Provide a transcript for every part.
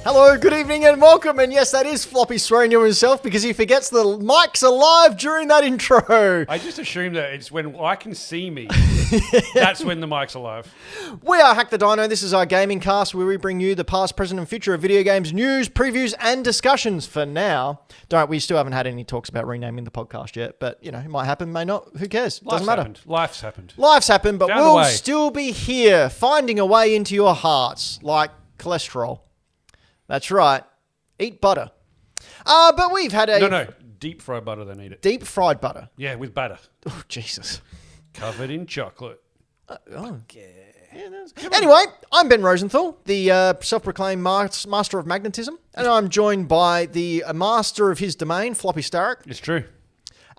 Hello, good evening and welcome. And yes, that is Floppy swearing to himself because he forgets the mic's alive during that intro. I just assume that it's when I can see me. That's when the mic's alive. We are Hack the Dino. This is our gaming cast where we bring you the past, present and future of video games, news, previews and discussions. For now, we still haven't had any talks about renaming the podcast yet, but you know, it might happen, may not. Who cares? Doesn't matter. Life's happened. Life's happened, but Found we'll still be here, finding a way into your hearts, like cholesterol. That's right. Eat butter. But we've had a... No. Deep fried butter, they need it. Deep fried butter. Yeah, with batter. Oh, Jesus. Covered in chocolate. Anyway, I'm Ben Rosenthal, the self-proclaimed master of magnetism, and I'm joined by the master of his domain, Floppy Starrick. It's true.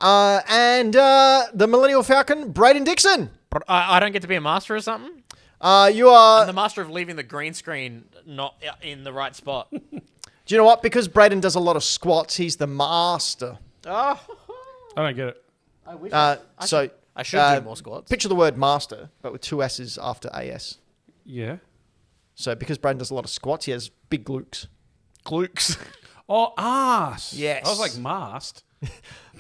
And the Millennial Falcon, Braden Dixon. But I don't get to be a master or something? You are... I'm the master of leaving the green screen not in the right spot. Do you know what? Because Braden does a lot of squats, he's the master. Oh. I don't get it. I wish I should do more squats. Picture the word master, but with two S's after AS. Yeah. So because Braden does a lot of squats, he has big glutes. Glutes. Oh, arse. Yes. I was like mast.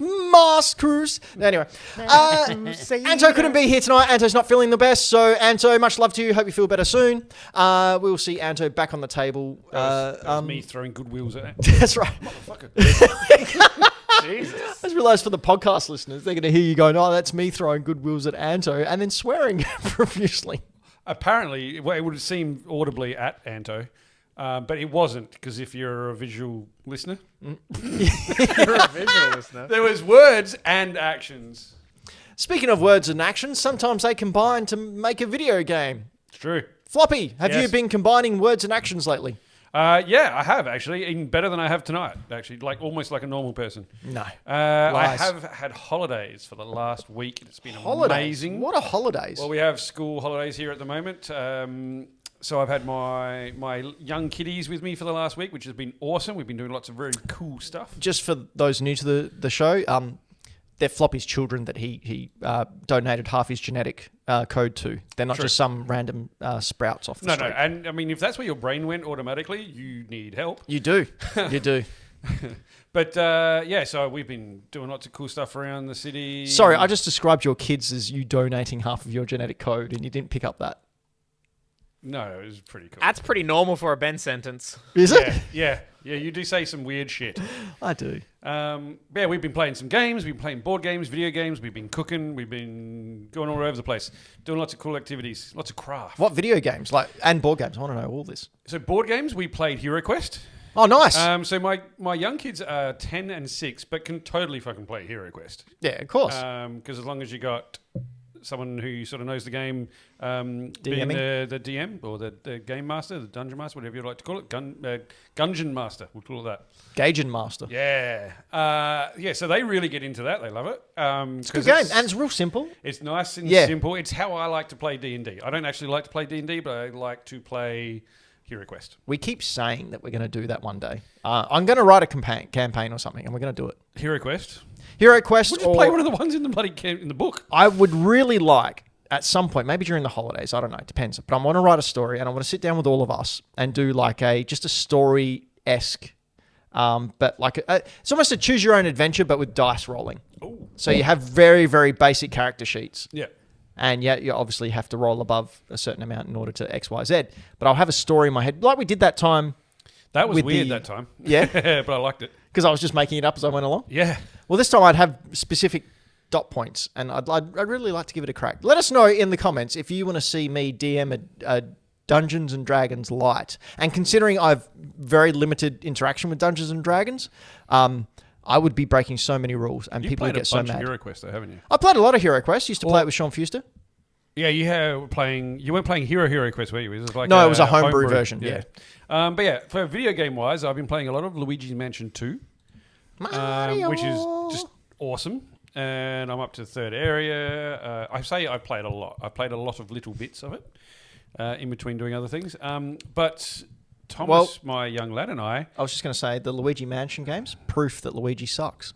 Maskers. Anyway, Anto couldn't be here tonight. Anto's not feeling the best, so Anto, much love to you. Hope you feel better soon. We'll see Anto back on the table. That was me throwing good wheels at it. That's right. Motherfucker. Jesus. I just realised for the podcast listeners, they're going to hear you going, "Oh, that's me throwing good wheels at Anto," and then swearing profusely. Apparently, it would seem audibly at Anto. But it wasn't, because if you're a visual listener... You're a visual listener. There was words and actions. Speaking of words and actions, sometimes they combine to make a video game. It's true. Floppy, have you Yes. been combining words and actions lately? Yeah, I have, actually. Even better than I have tonight, actually. Almost like a normal person. No. I Lies. have had holidays for the last week. It's been Holidays? amazing. What are holidays? Well, we have school holidays here at the moment. So I've had my young kiddies with me for the last week, which has been awesome. We've been doing lots of very cool stuff. Just for those new to the show, they're Floppy's children that he donated half his genetic code to. They're not just some random sprouts off the street. No. And I mean, if that's where your brain went automatically, you need help. You do. You do. But so we've been doing lots of cool stuff around the city. Sorry, I just described your kids as you donating half of your genetic code and you didn't pick up that. No, it was pretty cool. That's pretty normal for a Ben sentence. Is it? Yeah, you do say some weird shit. I do. We've been playing some games. We've been playing board games, video games. We've been cooking. We've been going all over the place, doing lots of cool activities, lots of craft. What video games? And board games? I want to know all this. So board games, we played Hero Quest. Oh, nice. So my young kids are 10 and 6, but can totally fucking play Hero Quest. Yeah, of course. Because as long as you got someone who sort of knows the game, being the DM or the game master, the dungeon master, whatever you'd like to call it, gungeon master, we'll call it that. Gaijin master. Yeah. So they really get into that. They love it. It's a good game, and it's real simple. It's nice and simple. It's how I like to play D&D. I don't actually like to play D&D, but I like to play Hero Quest. We keep saying that we're going to do that one day. I'm going to write a campaign or something, and we're going to do it. Hero Quest? Hero Quest, We'll just play one of the ones in the bloody in the book. I would really like, at some point, maybe during the holidays, I don't know, it depends, but I want to write a story, and I want to sit down with all of us and do just a story-esque, but it's almost a choose-your-own-adventure, but with dice rolling. Ooh. So you have very, very basic character sheets. Yeah. And yet you obviously have to roll above a certain amount in order to X, Y, Z. But I'll have a story in my head, like we did that time. That was weird that time. Yeah? But I liked it. Because I was just making it up as I went along? Yeah. Well, this time I'd have specific dot points, and I'd really like to give it a crack. Let us know in the comments if you want to see me DM a Dungeons and Dragons light. And considering I've very limited interaction with Dungeons and Dragons, I would be breaking so many rules, and people would get so mad. You've played a bunch of Hero Quest, though, haven't you? I played a lot of Hero Quest. Used to play it with Sean Fuster. Yeah, you weren't playing Hero Quest, were you? It was like it was a homebrew version. Yeah. But yeah, for video game wise, I've been playing a lot of Luigi's Mansion 2, which is just awesome. And I'm up to the third area. I say I've played a lot. I played a lot of little bits of it in between doing other things. But Thomas, my young lad, and I was just going to say the Luigi Mansion games, proof that Luigi sucks.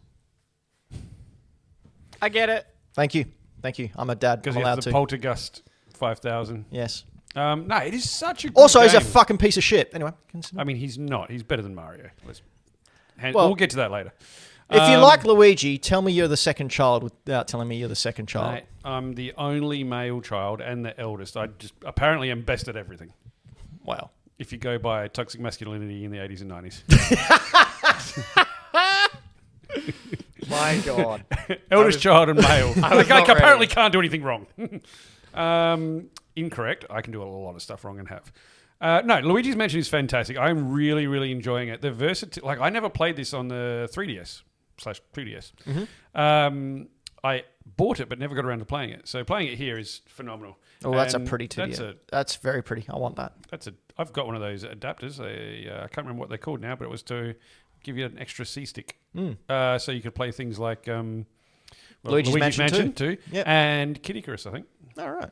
I get it. Thank you. I'm a dad. Because I'm he allowed has to. the Poltergust 5000. Yes. No, it is such a good Also, he's a game. fucking piece of shit. Anyway, I mean, he's not. He's better than Mario. Well- We'll get to that later. if you like Luigi, tell me you're the second child without telling me you're the second child. Mate, I'm the only male child and the eldest. I just apparently am best at everything. Wow. If you go by toxic masculinity in the 80s and 90s. My God. Eldest child and male. I was I not apparently ready. can't do anything wrong. Incorrect. I can do a lot of stuff wrong and have. No, Luigi's Mansion is fantastic. I'm really, really enjoying it. The versatility, like I never played this on the 3DS/2DS. I bought it but never got around to playing it. So playing it here is phenomenal. Oh, that's a And pretty titty. That's very pretty. I want that. I've got one of those adapters. I can't remember what they're called now, but it was to give you an extra C stick, so you could play things like Luigi's Mansion 2, Yep. and Kid Icarus, I think. All right.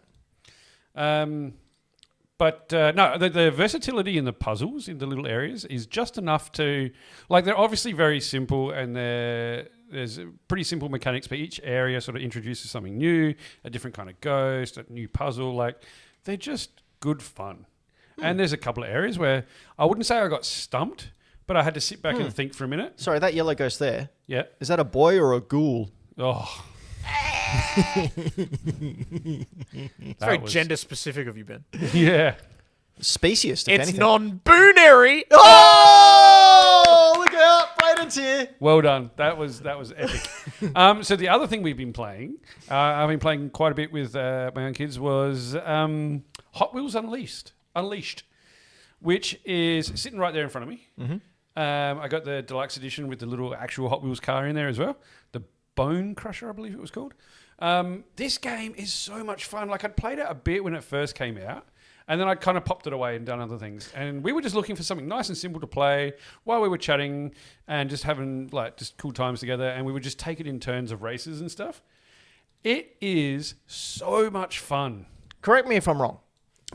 But no, the versatility in the puzzles in the little areas is just enough to, like, they're obviously very simple and there's pretty simple mechanics, but each area sort of introduces something new, a different kind of ghost, a new puzzle. Like, they're just good fun. And there's a couple of areas where I wouldn't say I got stumped, but I had to sit back and think for a minute. Sorry, that yellow ghost there. Yeah. Is that a boy or a ghoul? Oh. It's very gender specific of you, Ben. Yeah. Speciest, if It's anything. non-boonary. Oh, look out. Brayden's here. Well done. That was epic. So the other thing we've been playing, I've been playing quite a bit with my own kids, was Hot Wheels Unleashed, which is sitting right there in front of me. I got the deluxe edition with the little actual Hot Wheels car in there as well. The Bone Crusher, I believe it was called. This game is so much fun. Like, I'd played it a bit when it first came out, and then I kind of popped it away and done other things. And we were just looking for something nice and simple to play while we were chatting and just having like just cool times together. And we would just take it in turns of races and stuff. It is so much fun. Correct me if I'm wrong.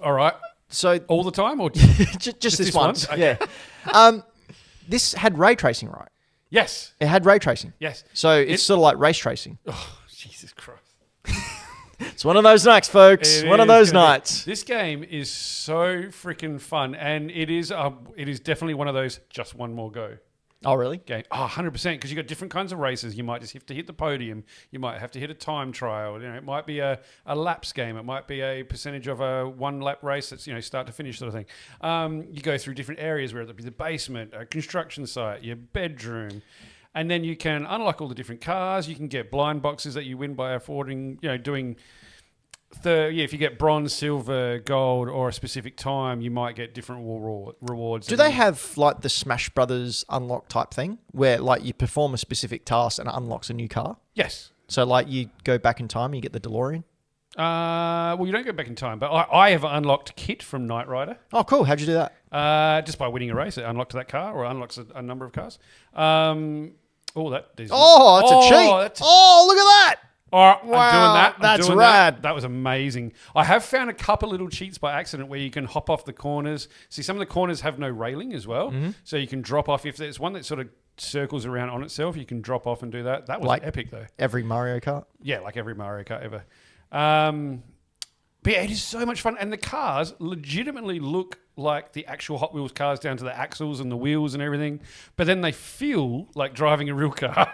All right. So All the time or just this this once. once? Yeah. This had ray tracing, right? Yes. It had ray tracing. Yes. So it's sort of like race tracing. Oh, Jesus Christ. It's one of those nights, folks. It One of is those gonna be- nights. This game is so freaking fun, and it is definitely one of those just one more go Oh, really? game. Oh, 100%, because you've got different kinds of races. You might just have to hit the podium. You might have to hit a time trial. You know, it might be a laps game. It might be a percentage of a one-lap race that's, start to finish sort of thing. You go through different areas, whether it be the basement, a construction site, your bedroom. And then you can unlock all the different cars. You can get blind boxes that you win by affording, doing... if you get bronze, silver, gold, or a specific time, you might get different rewards. Do they have like the Smash Brothers unlock type thing where like you perform a specific task and it unlocks a new car? Yes. So like you go back in time, you get the DeLorean? Well, you don't go back in time, but I have unlocked Kit from Knight Rider. Oh, cool. How'd you do that? Just by winning a race. It unlocks that car or unlocks a number of cars. That's a cheat. Look at that. All right, Wow, I'm doing that. that's rad. That was amazing. I have found a couple little cheats by accident where you can hop off the corners. See, some of the corners have no railing as well. So you can drop off. If there's one that sort of circles around on itself, you can drop off and do that. That was Like epic, though. Every Mario Kart. Yeah, like every Mario Kart ever. But yeah, it is so much fun. And the cars legitimately look like the actual Hot Wheels cars down to the axles and the wheels and everything. But then they feel like driving a real car.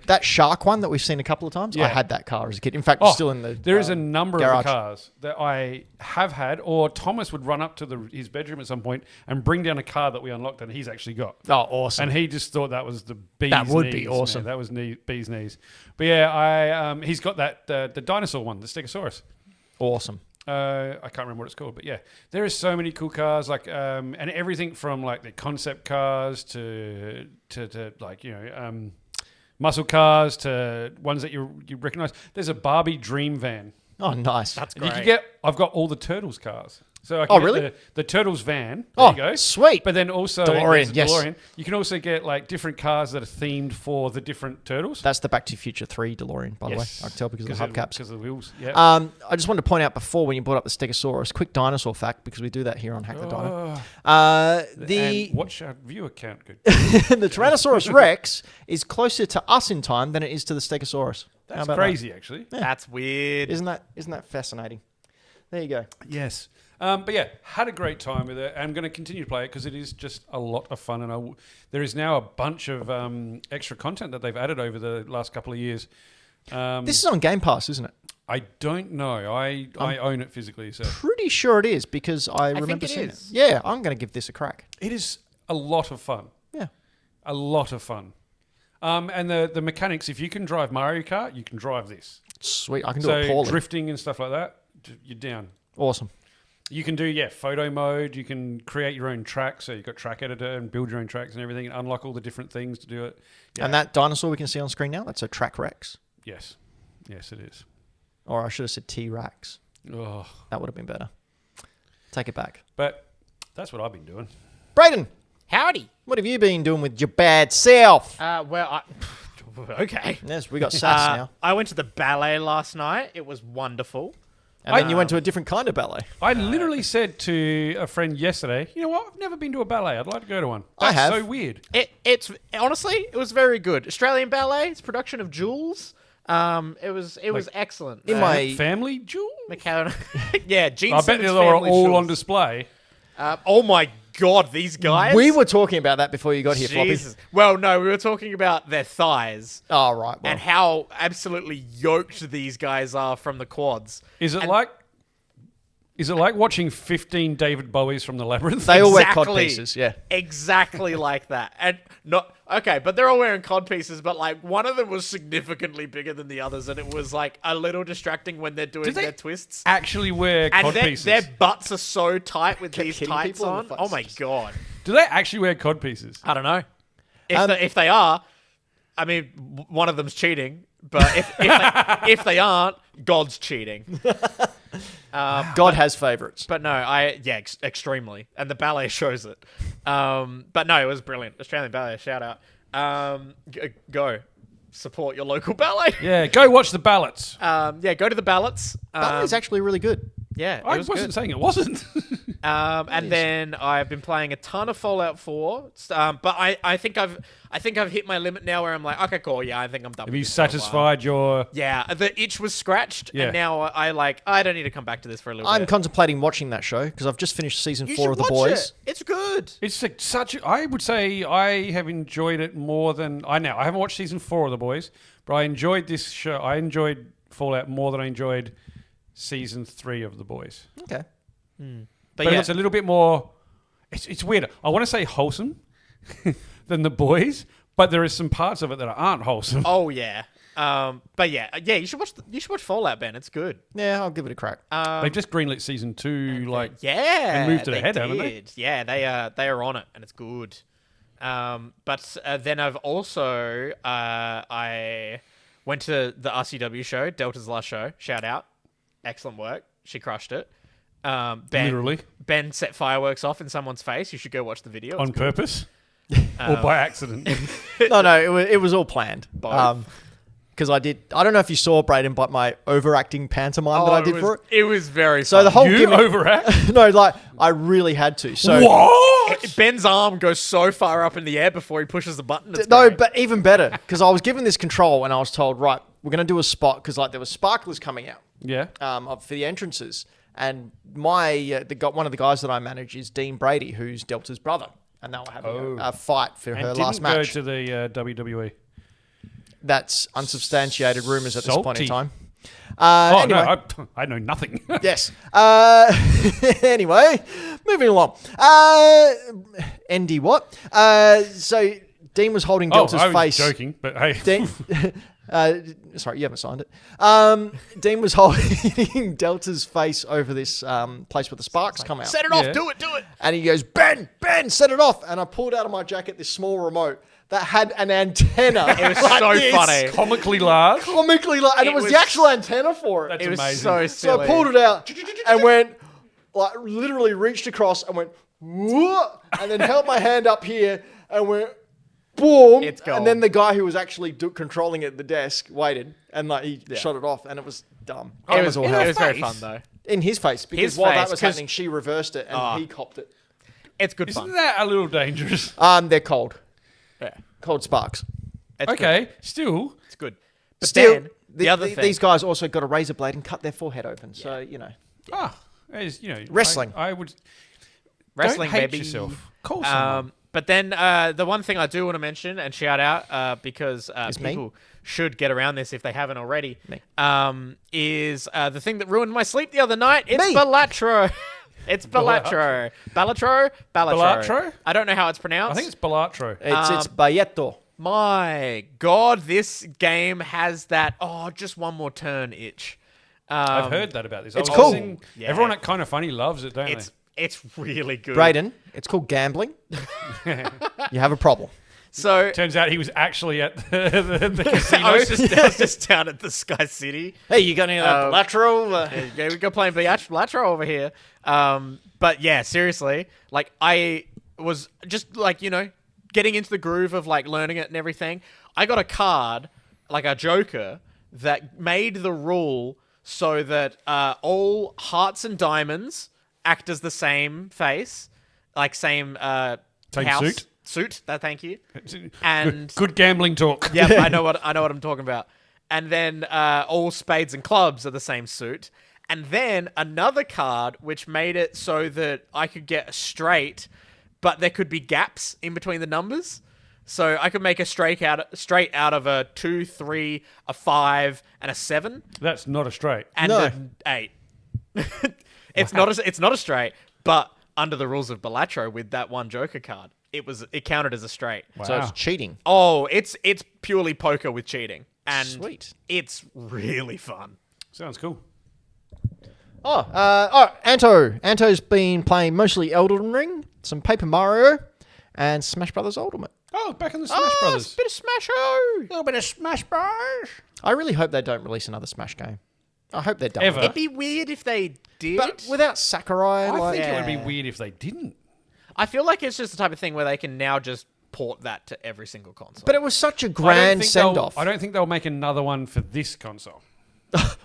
That shark one that we've seen a couple of times, Yeah. I had that car as a kid. In fact, it's still in the There is a number garage. of the cars that I have had, or Thomas would run up to his bedroom at some point and bring down a car that we unlocked and he's actually got. Oh, awesome. And he just thought that was the bee's That would knees, be awesome. Man. That was bee's knees. But yeah, he's got that the dinosaur one, the Stegosaurus. Awesome. I can't remember what it's called, but yeah, there is so many cool cars, like and everything from like the concept cars to like muscle cars to ones that you recognize. There's a Barbie Dream Van. Oh, nice. That's And great. I've got all the Turtles cars. So I can get really? the Turtles van. There Oh, you go. sweet. But then also DeLorean, there's a yes. DeLorean. You can also get like different cars that are themed for the different Turtles. That's the Back to the Future 3 DeLorean, by the way. Yes. I can tell because of the hubcaps. Because of the wheels. Yeah. I just wanted to point out before when you brought up the Stegosaurus, quick dinosaur fact, because we do that here on Hack the Dino. And watch our view account. Good. The Tyrannosaurus Rex is closer to us in time than it is to the Stegosaurus. How That's about crazy, actually. That's weird. that? Isn't that fascinating? There you go. Yes. But yeah, had a great time with it. I'm going to continue to play it because it is just a lot of fun. And there is now a bunch of extra content that they've added over the last couple of years. This is on Game Pass, isn't it? I don't know. I own it physically. So Pretty sure it is because I remember it seeing is. it. Yeah, I'm going to give this a crack. it is a lot of fun. Yeah. A lot of fun. And the mechanics, if you can drive Mario Kart, you can drive this. Sweet. I can do So it poorly. drifting and stuff like that, you're down. Awesome. You can do, photo mode. You can create your own track. So you've got track editor and build your own tracks and everything and unlock all the different things to do it. Yeah. And that dinosaur we can see on screen now, that's a Track Rex. Yes. Yes, it is. Or I should have said T-Rex. Oh. That would have been better. Take it back. But that's what I've been doing. Brayden, Howdy. what have you been doing with your bad self? Okay. Yes, we got sass now. I went to the ballet last night. It was wonderful. And then you went to a different kind of ballet. I literally said to a friend yesterday, you know what? I've never been to a ballet. I'd like to go to one. I That's have. so weird. It's honestly, it was very good. Australian Ballet. It's a production of Jules. It was excellent. In my Family jewel? McCann. Yeah, Gene I bet Simmons they were family all Jules. on display. Oh my God, these guys. We were talking about that before you got here, Jesus. Floppy. Well, no, we were talking about their thighs Oh, right. Well, and how absolutely yoked these guys are from the quads. Is it like watching 15 David Bowies from the Labyrinth? they all wear cod Exactly. pieces, yeah. Exactly like that. And not okay, but they're all wearing cod pieces, but like one of them was significantly bigger than the others, and it was like a little distracting when they're doing they their twists. actually wear And cod their, pieces? their butts are so tight with these hitting tights people in on. the Oh face. my God. Do they actually wear cod pieces? I don't know. If they are, I mean, one of them's cheating, but if they aren't, God's cheating. God has favourites. But no, extremely, and the ballet shows it. But no, it was brilliant. Australian Ballet, shout out. Go support your local ballet. Yeah, go watch the ballots. Go to the ballots. Ballet's actually really good. Yeah, it I was wasn't good. saying it wasn't. And then I've been playing a ton of Fallout 4. But I think I've hit my limit now where I'm like, okay, cool, yeah, I think I'm done. Have with you this for a while. satisfied your... Yeah, the itch was scratched, Yeah. and now I don't need to come back to this for a little I'm bit. contemplating watching that show because I've just finished season You 4 of should The watch Boys. it. It's good. It's such... I would say I have enjoyed it more than... I haven't watched season 4 of The Boys, but I enjoyed this show. I enjoyed Fallout more than I enjoyed season 3 of The Boys. Okay. But yeah, it's a little bit more... It's weird. I want to say wholesome than The Boys, but there is some parts of it that aren't wholesome. oh yeah. But yeah, you should watch Fallout, Ben. It's good. Yeah, I'll give it a crack. They've just greenlit season 2, Yeah, and moved it they ahead, haven't they? did. Yeah, they are on it, and it's good. But then I've also I went to the RCW show, Delta's last show. Shout out, excellent work. She crushed it. Ben, Literally. Ben set fireworks off in someone's face. You should go watch the video. On It's purpose? Or by accident? No, it was all planned. Both. Because I don't know if you saw Brayden, but my overacting pantomime that I did for it. It was very So fun. the whole You gimmick, overact? no, like I really had to. So What? Ben's arm goes so far up in the air before he pushes the button. It's no, great. but even better because I was given this control and I was told, right, we're gonna do a spot because like there was sparklers coming out Yeah. for the entrances, and one of the guys that I manage is Dean Brady, who's Delta's brother, and they were having a fight for her And last didn't match. go to the WWE. That's unsubstantiated rumors at this point in Salty. time. Oh, Anyway. no, I know nothing. Yes. Anyway, moving along. ND what? So Dean was holding Delta's I was face. joking, but hey. Dean, sorry, you haven't signed it. Dean was holding Delta's face over this place where the sparks come out. Set it off. Yeah. Do it. And he goes, Ben, set it off. And I pulled out of my jacket this small remote that had an antenna. It was like so this. funny. Comically large. Comically, and it was was- the actual antenna for it. That's It was amazing. so So silly. I pulled it out and went, like, literally reached across and went, whoa, and then held my hand up here and went, boom. It's gold. And then the guy who was actually controlling it at the desk waited and like he shot it off, and it was dumb. It was, all it hell. was very face. fun though. In his face, because His while face, that was 'cause- happening, she reversed it and he copped it. It's good Isn't fun. that a little dangerous? They're cold. Yeah, Cold sparks. it's Okay, good. still. It's good. But Still, then the other thing, these guys also got a razor blade and cut their forehead open. So, you know. Ah, As you know, Wrestling. I would Wrestling, don't hate baby. yourself. Call someone. But then the one thing I do want to mention and shout out because people should get around this if they haven't already is the thing that ruined my sleep the other night. It's Balatro. It's Balatro. Balatro. I don't know how it's pronounced. I think it's Balatro. It's Bayeto. My God, this game has that just one more turn itch. I've heard that about this. It's cool. Everyone at Kind of Funny loves it, don't they? It's really good. Brayden, it's called gambling. You have a problem. So turns out he was actually at the casino. I was just down at the Sky City. Hey, you got any Balatro? Yeah, we got playing Balatro over here. But yeah, seriously, like I was just like, getting into the groove of like learning it and everything. I got a card, like a Joker, that made the rule so that all hearts and diamonds act as the same face, like same house. Suit. Thank you. And good gambling talk. Yeah, I know what I'm talking about. And then all spades and clubs are the same suit. And then another card which made it so that I could get a straight, but there could be gaps in between the numbers. So I could make a straight out of a 2, 3, a 5, and a 7. That's not a straight. And an 8. It's not a straight, but under the rules of Balatro with that one Joker card, it counted as a straight. Wow. So it's cheating. Oh, it's purely poker with cheating. And Sweet. It's really fun. Sounds cool. Anto. Anto's been playing mostly Elden Ring, some Paper Mario, and Smash Brothers Ultimate. Oh, back in the Smash Brothers. A bit of Smash-O. A little bit of Smash Bros. I really hope they don't release another Smash game. I hope they're done. Ever. It'd be weird if they did. But without Sakurai, I think it Yeah. would be weird if they didn't. I feel like it's just the type of thing where they can now just port that to every single console. But it was such a grand send-off. I don't think they'll make another one for this console.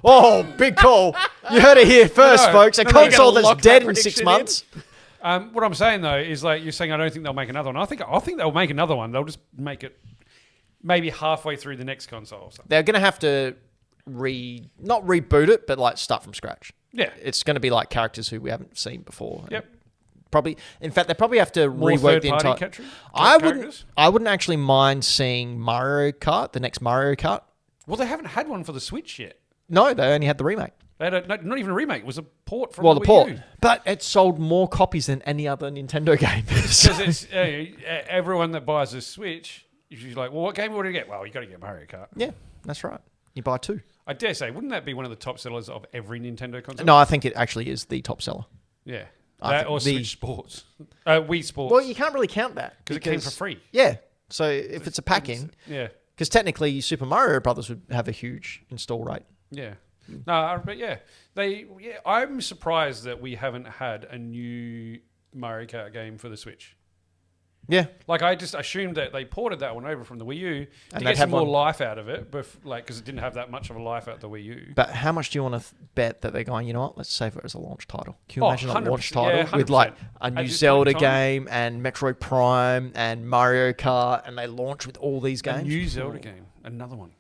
Oh, big call. You heard it here first, No, folks. A no, console you're gonna that's lock dead that in 6 prediction months. What I'm saying though is like you're saying I don't think they'll make another one. I think they'll make another one. They'll just make it maybe halfway through the next console or something. They're going to have to not reboot it, but like start from scratch. Yeah. It's going to be like characters who we haven't seen before. Yep. Probably, in fact, they probably have to More rework the third-party entire. characters? I wouldn't actually mind seeing Mario Kart, the next Mario Kart. Well, they haven't had one for the Switch yet. No, they only had the remake. They had not even a remake. It was a port from Well, the the Wii port, U. but it sold more copies than any other Nintendo game. Because it's everyone that buys a Switch, you're like, well, what game would you get? Well, you got to get Mario Kart. Yeah, that's right. You buy 2. I dare say, wouldn't that be one of the top sellers of every Nintendo console? No, I think it actually is the top seller. Yeah. I That think or the- Switch Sports. Wii Sports. Well, you can't really count that because it came for free. Yeah, so if it's a pack-in, Yeah. because technically Super Mario Brothers would have a huge install rate. Yeah. No, but yeah. I'm surprised that we haven't had a new Mario Kart game for the Switch. Yeah, Like, I just assumed that they ported that one over from the Wii U to And get they'd some have more one- life out of it, because it didn't have that much of a life out of the Wii U. but how much do you want to bet that they're going, you know what, let's save it as a launch title? Can you Oh, imagine a launch 100%, title yeah, with like 100%. a At new this point Zelda in time- game and Metroid Prime and Mario Kart, and they launch with all these games? A new Zelda game. Another one.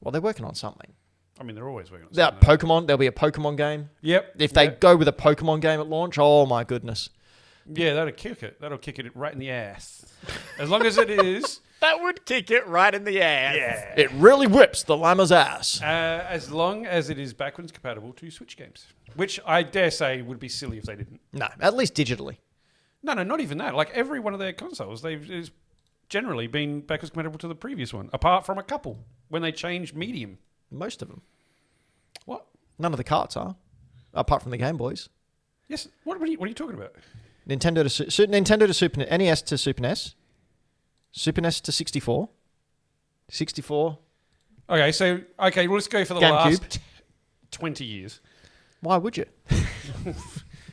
Well, they're working on something. I mean, they're always working on That something. Pokemon, there'll be a Pokemon game. Yep. If they Yep. go with a Pokemon game at launch, oh my goodness. Yeah, that'll kick it. That'll kick it right in the ass. As long as it is... That would kick it right in the ass. Yeah. It really whips the llama's ass. As long as it is backwards compatible to Switch games. Which I dare say would be silly if they didn't. No, at least digitally. No, not even that. Like, every one of their consoles, they've generally been backwards compatible to the previous one, apart from a couple, when they changed medium. Most of them. What? None of the carts are, apart from the Game Boys. Yes. What are you talking about? Nintendo to Super NES to Super NES, Super NES to 64, 64. Okay, so well, let's go for the GameCube. last 20 years. Why would you? For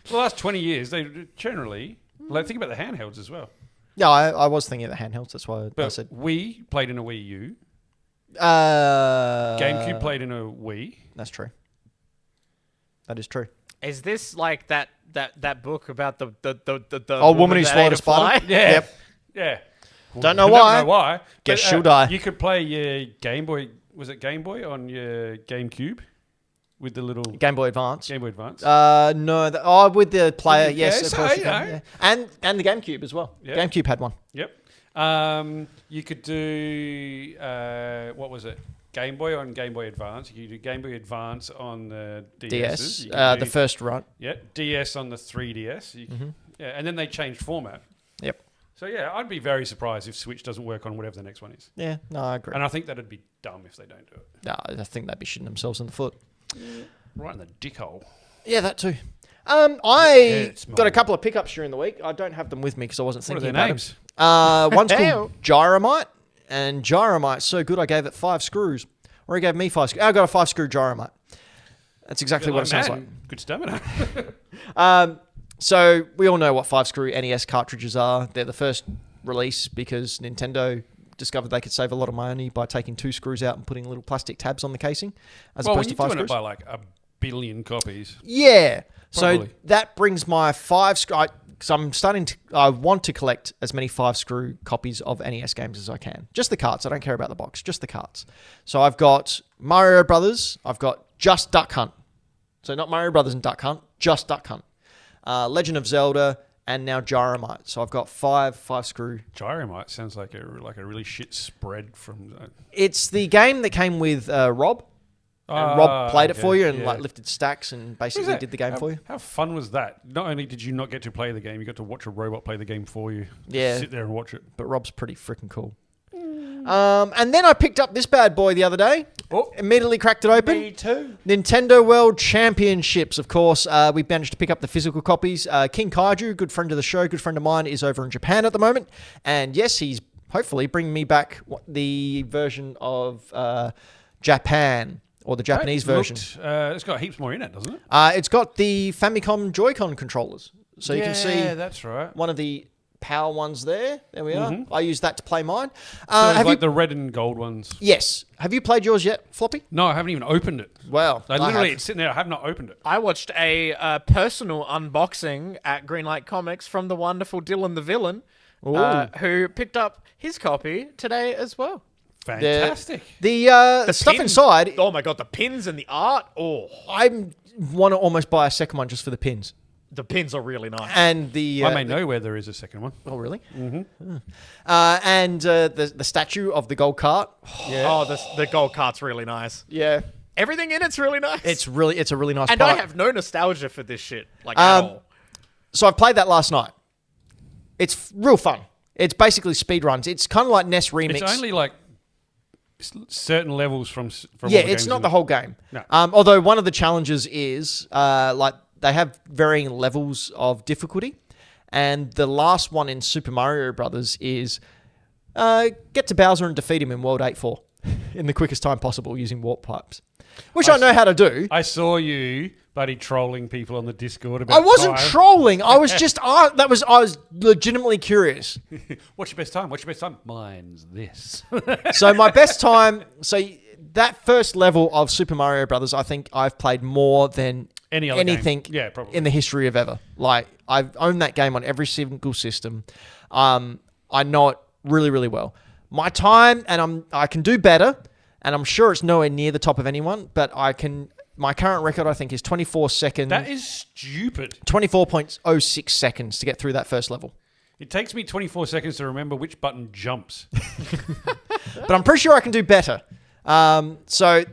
the last 20 years, they generally like think about the handhelds as well. Yeah, I was thinking of the handhelds. That's why I But said Wii played in a Wii U. GameCube. GameCube played in a Wii. That's true. That is true. Is this like that book about the Woman who that swallowed ate a spider? Yeah. Yep. Yeah. Don't know I why. don't know why. Guess But, she'll die. You could play your Game Boy. Was it Game Boy on your GameCube? with the little Game Boy Advance. Game Boy Advance. No. With the player, yes, Yeah, of course so, you can. Yeah. And the GameCube as well. Yeah. GameCube had one. Yep. You could do what was it? Game Boy on Game Boy Advance. You could do Game Boy Advance on the DSs. DS, You could the do- first run. Yeah, DS on the 3DS. Yeah, and then they changed format. Yep. So yeah, I'd be very surprised if Switch doesn't work on whatever the next one is. Yeah, no, I agree. And I think that'd be dumb if they don't do it. No, I think they'd be shooting themselves in the foot. Right in the dick hole. Yeah, that too. Yeah, I it's got a mine. couple of pickups during the week. I don't have them with me because I wasn't What are thinking their about names? them. One's called Gyromite, and Gyromite's so good I gave it 5 screws. Or he gave me 5 screws. I got a 5-screw Gyromite. That's exactly what it sounds like. Good stamina. So we all know what 5-screw NES cartridges are. They're the first release because Nintendo discovered they could save a lot of money by taking 2 screws out and putting little plastic tabs on the casing as Well, when opposed to you're 5 doing screws. it by like a billion copies. Yeah. So Probably. that brings my 5 screw. Because I want to collect as many 5-screw copies of NES games as I can. Just the carts. I don't care about the box. Just the carts. So I've got Mario Brothers. I've got just Duck Hunt. So not Mario Brothers and Duck Hunt. Just Duck Hunt. Legend of Zelda. And now Gyromite. So I've got 5-screw. Gyromite sounds like a really shit spread from. It's the game that came with Rob. And Rob played it for you and like lifted stacks and basically did the game for you. How fun was that? Not only did you not get to play the game, you got to watch a robot play the game for you. Yeah. Sit there and watch it. But Rob's pretty freaking cool. And then I picked up this bad boy the other day. Oh. Immediately cracked it open. Me too. Nintendo World Championships, of course. We managed to pick up the physical copies. King Kaiju, good friend of the show, good friend of mine, is over in Japan at the moment. And yes, he's hopefully bringing me back the version of Japan, or the Japanese version. It's got heaps more in it, doesn't it? It's got the Famicom Joy-Con controllers. So you can see that's right. one of the power ones there. There we are. I use that to play mine. So Have like you? the red and gold ones. Yes. Have you played yours yet, Floppy? No, I haven't even opened it. Well, I literally, it's sitting there. I have not opened it. I watched a personal unboxing at Greenlight Comics from the wonderful Dylan the Villain, who picked up his copy today as well. Fantastic. The stuff pins- inside, Oh my god, the pins and the art. Oh, I want to almost buy a second one just for the pins. the pins are really nice. And the I may know where there is a second one. Oh, really? Mm-hmm. And the statue of the gold cart. Oh, the gold cart's really nice. Yeah, Everything in it's really nice. it's a really nice. and product. I have no nostalgia for this shit, like at all. So I've played that last night. It's real fun. It's basically speed runs. It's kind of like NES Remix. It's only like certain levels from all Yeah, the it's games, not isn't the it? whole game. No. Although one of the challenges is like they have varying levels of difficulty, and the last one in Super Mario Brothers is get to Bowser and defeat him in World 8-4 in the quickest time possible using warp pipes, which I know how to do. I saw you bloody trolling people on the Discord about I wasn't time. trolling. I was just I was legitimately curious. What's your best time? What's your best time? Mine's this. So my best time. So that first level of Super Mario Brothers, I think I've played more than Any other game. anything Yeah, probably. in the history of ever. Like I've owned that game on every single system. I know it really well. My time, and I can do better, and I'm sure it's nowhere near the top of anyone. But my current record, I think, is 24 seconds. That is stupid. 24.06 seconds to get through that first level. It takes me 24 seconds to remember which button jumps. But I'm pretty sure I can do better. So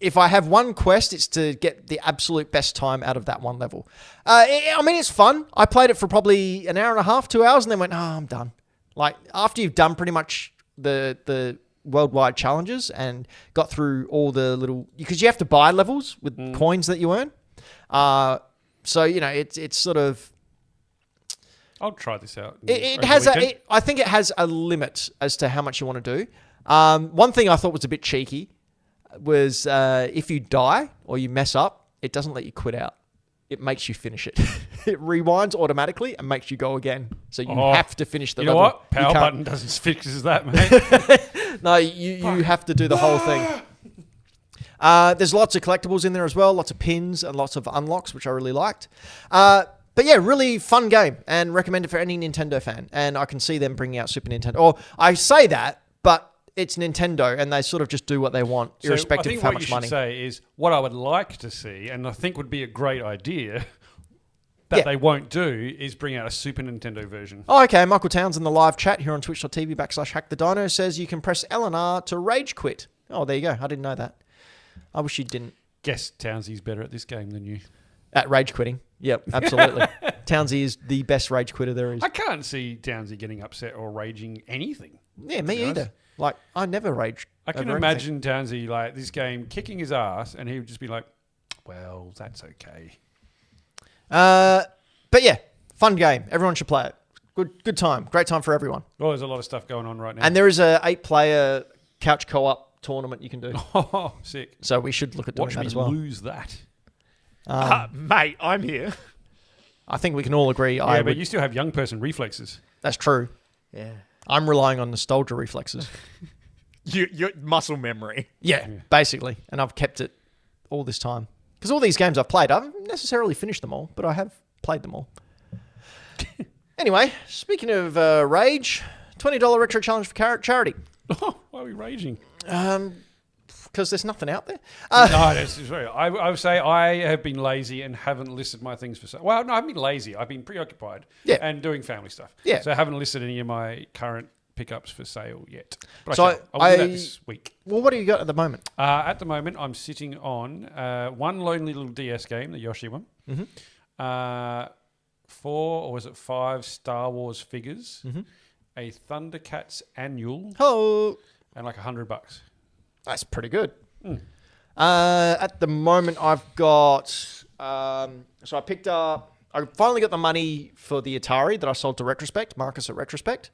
if I have one quest, it's to get the absolute best time out of that one level. I mean, it's fun. I played it for probably an hour and a half, 2 hours, and then went, I'm done. Like, after you've done pretty much the worldwide challenges and got through all the little... Because you have to buy levels with coins that you earn. So, it's sort of... I'll try this out. It over has the weekend. I think it has a limit as to how much you want to do. One thing I thought was a bit cheeky was if you die or you mess up, it doesn't let you quit out. It makes you finish it. It rewinds automatically and makes you go again. So you have to finish the You know level. what? Power button doesn't fix that, mate. No, you have to do the whole thing. There's lots of collectibles in there as well, lots of pins and lots of unlocks, which I really liked. But yeah, really fun game and recommend it for any Nintendo fan. And I can see them bringing out Super Nintendo. Or I say that, but it's Nintendo, and they sort of just do what they want, irrespective of how much money. What you should say is what I would like to see, and I think would be a great idea that they won't do, is bring out a Super Nintendo version. Oh, okay. Michael Towns in the live chat here on twitch.tv/Hack The Dino says you can press L and R to rage quit. Oh, there you go. I didn't know that. I wish you didn't. Guess Townsy's better at this game than you. At rage quitting. Yep, absolutely. Townsy is the best rage quitter there is. I can't see Townsy getting upset or raging anything. Yeah, me either. Like, I never rage. I can imagine Townsy, like, this game kicking his ass, and he would just be like, well, that's okay. But yeah, fun game. Everyone should play it. Good time. Great time for everyone. Well, there's a lot of stuff going on right now. And there is a 8-player couch co-op tournament you can do. Oh, sick. So we should look at doing that as well. Watch me lose that. Mate, I'm here. I think we can all agree. Yeah, but you still have young person reflexes. That's true. Yeah. I'm relying on nostalgia reflexes. Your muscle memory. Yeah, basically. And I've kept it all this time. Because all these games I've played, I haven't necessarily finished them all, but I have played them all. Anyway, speaking of rage, $20 retro challenge for charity. Oh, why are we raging? Because there's nothing out there. No, that's very. I would say I have been lazy and haven't listed my things for sale. Well, no, I haven't been lazy. I've been preoccupied and doing family stuff. Yeah. So I haven't listed any of my current pickups for sale yet. But So I'll do that this week. Well, what do you got at the moment? At the moment, I'm sitting on one lonely little DS game, the Yoshi one. Mm-hmm. 4 or was it 5 Star Wars figures, a Thundercats annual, and like $100. That's pretty good. At the moment, I've got... so I picked up... I finally got the money for the Atari that I sold to Retrospect, Marcus at Retrospect.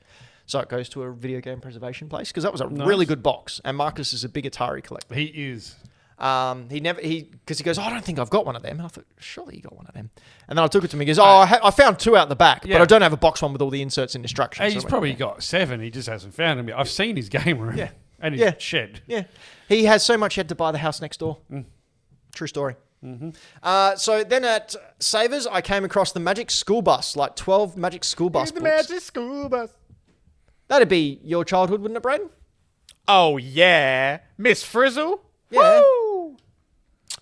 So it goes to a video game preservation place because that was a really good box. And Marcus is a big Atari collector. He is. Because he goes, I don't think I've got one of them. And I thought, surely you got one of them. And then I took it to him. He goes, I found 2 out the back, but I don't have a box one with all the inserts and instructions. He's probably got 7. He just hasn't found them yet. I've seen his game room. Yeah. And his shed. Yeah. He has so much he had to buy the house next door. True story. So then at Savers, I came across the Magic School Bus, like 12 Magic School Bus books. Magic School Bus. That'd be your childhood, wouldn't it, Braden? Oh, yeah. Miss Frizzle? Yeah. Woo!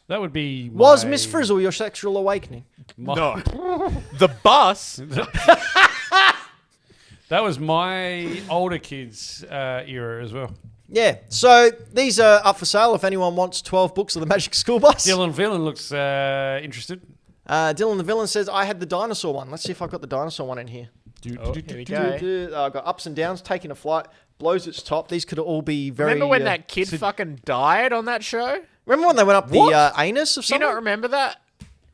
That would be Was Miss Frizzle your sexual awakening? No. The bus? That was my older kids' era as well. Yeah. So these are up for sale if anyone wants 12 books of the Magic School Bus. Dylan Villain looks interested. Dylan the Villain says, I had the dinosaur one. Let's see if I've got the dinosaur one in here. Here we go. I've got Ups and Downs, taking a flight, blows its top. These could all be very... Remember when that kid fucking died on that show? Remember when they went up the anus of Do you someone? not remember that?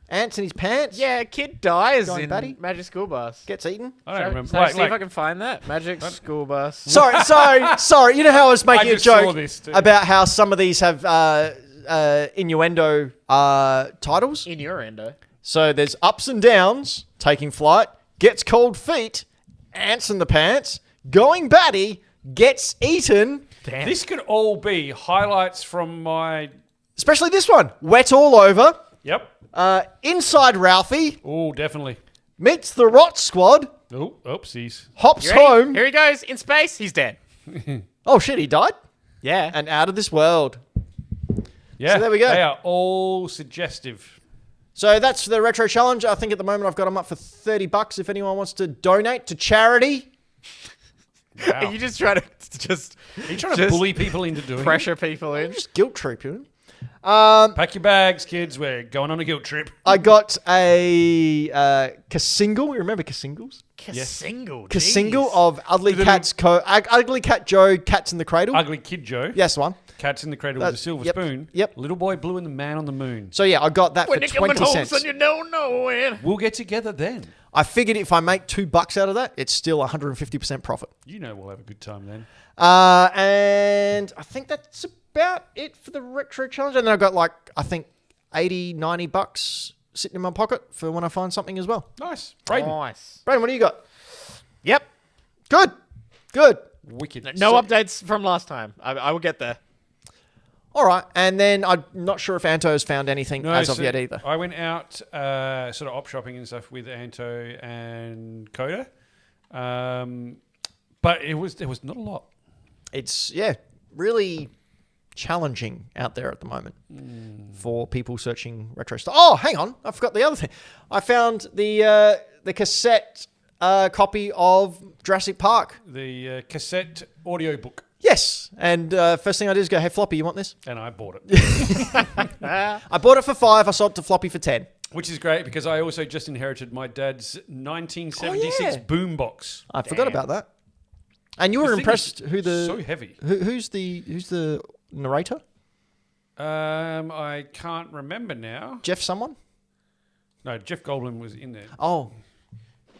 Ants in his pants? Yeah, a kid dies Going in batty? Magic School Bus. Gets eaten? I don't remember. So see if I can find that. Magic School Bus. Sorry. You know how I was making a just saw joke this too. about how some of these have innuendo titles? Innuendo. So there's Ups and Downs, taking flight, gets cold feet, ants in the pants, going batty, gets eaten. Damn. This could all be highlights from my... Especially this one. Wet all over. Yep. Inside Ralphie. Oh, definitely. Meets the Rot Squad. Oh, oopsies. Hops You ready? home. Here he goes. In space. He's dead. Oh, shit, he died? Yeah. And out of this world. Yeah. So there we go. They are all suggestive. So that's the retro challenge. I think at the moment I've got them up for $30 if anyone wants to donate to charity. Wow. Are you just trying to Are you trying to bully people into doing pressure people in? Just guilt trip you. Pack your bags, kids. We're going on a guilt trip. I got a Kasingle. You remember Kasingles? Kasingle. Kasingle of Ugly Ugly Cat Joe, Cats in the Cradle. Ugly Kid Joe. Yes, one. Cats in the Cradle with a silver yep, spoon. yep. Little Boy Blue and the Man on the Moon. So yeah, I got that When for you're coming 20 home, cents. son, you don't know it. We'll get together then. I figured if I make $2 out of that, it's still 150% profit. You know we'll have a good time then. And I think that's about it for the retro challenge. And then I've got I think $80-$90 sitting in my pocket for when I find something as well. Nice. Brayden. Nice. Braden, what do you got? Yep. Good. Wicked. No updates from last time. I will get there. All right. And then I'm not sure if Anto has found anything as of yet either. I went out sort of op shopping and stuff with Anto and Coda. But there was not a lot. It's, really challenging out there at the moment for people searching retro stuff. Oh, hang on. I forgot the other thing. I found the cassette copy of Jurassic Park. The cassette audiobook. Yes. And first thing I did is go, hey, Floppy, you want this? And I bought it. I bought it for $5. I sold it to Floppy for $10. Which is great because I also just inherited my dad's 1976 boombox. I forgot about that. And you were impressed So heavy. Who's the narrator? I can't remember now. Jeff someone? No, Jeff Goldblum was in there. Oh.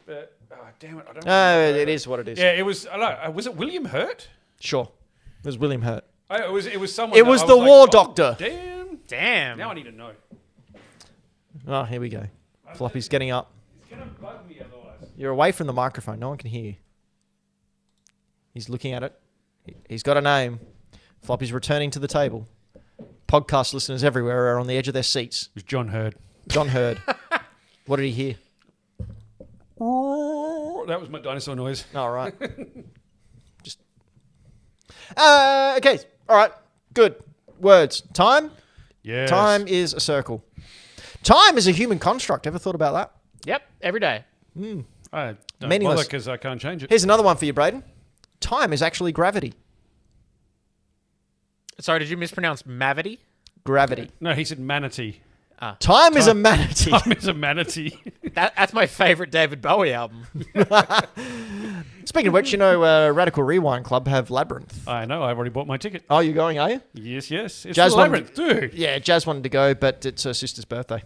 But, damn it, I don't No, it is what it is. Yeah, it was, I don't know, was it William Hurt? Sure. It was William Hurt. It was someone. It was the War Doctor. Damn. Now I need to know. Oh, here we go. Floppy's getting up. It's going to bug me otherwise. You're away from the microphone. No one can hear you. He's looking at it. He's got a name. Floppy's returning to the table. Podcast listeners everywhere are on the edge of their seats. It was John Hurd. John Hurd. What did he hear? That was my dinosaur noise. All right. Just. Okay. All right. Good. Words. Time. Yes. Time is a circle. Time is a human construct. Ever thought about that? Yep, every day. I don't Meaningless. bother because I can't change it. Here's another one for you, Braden. Time is actually gravity. Sorry, did you mispronounce Mavity? Gravity. No, he said manatee. Time is a manatee. Time is a manatee. That's my favorite David Bowie album. Speaking of which, you know, Radical Rewind Club have Labyrinth. I know. I've already bought my ticket. Oh, you're going, are you? Yes. It's Jazz the Labyrinth, dude. Yeah, Jazz wanted to go, but it's her sister's birthday.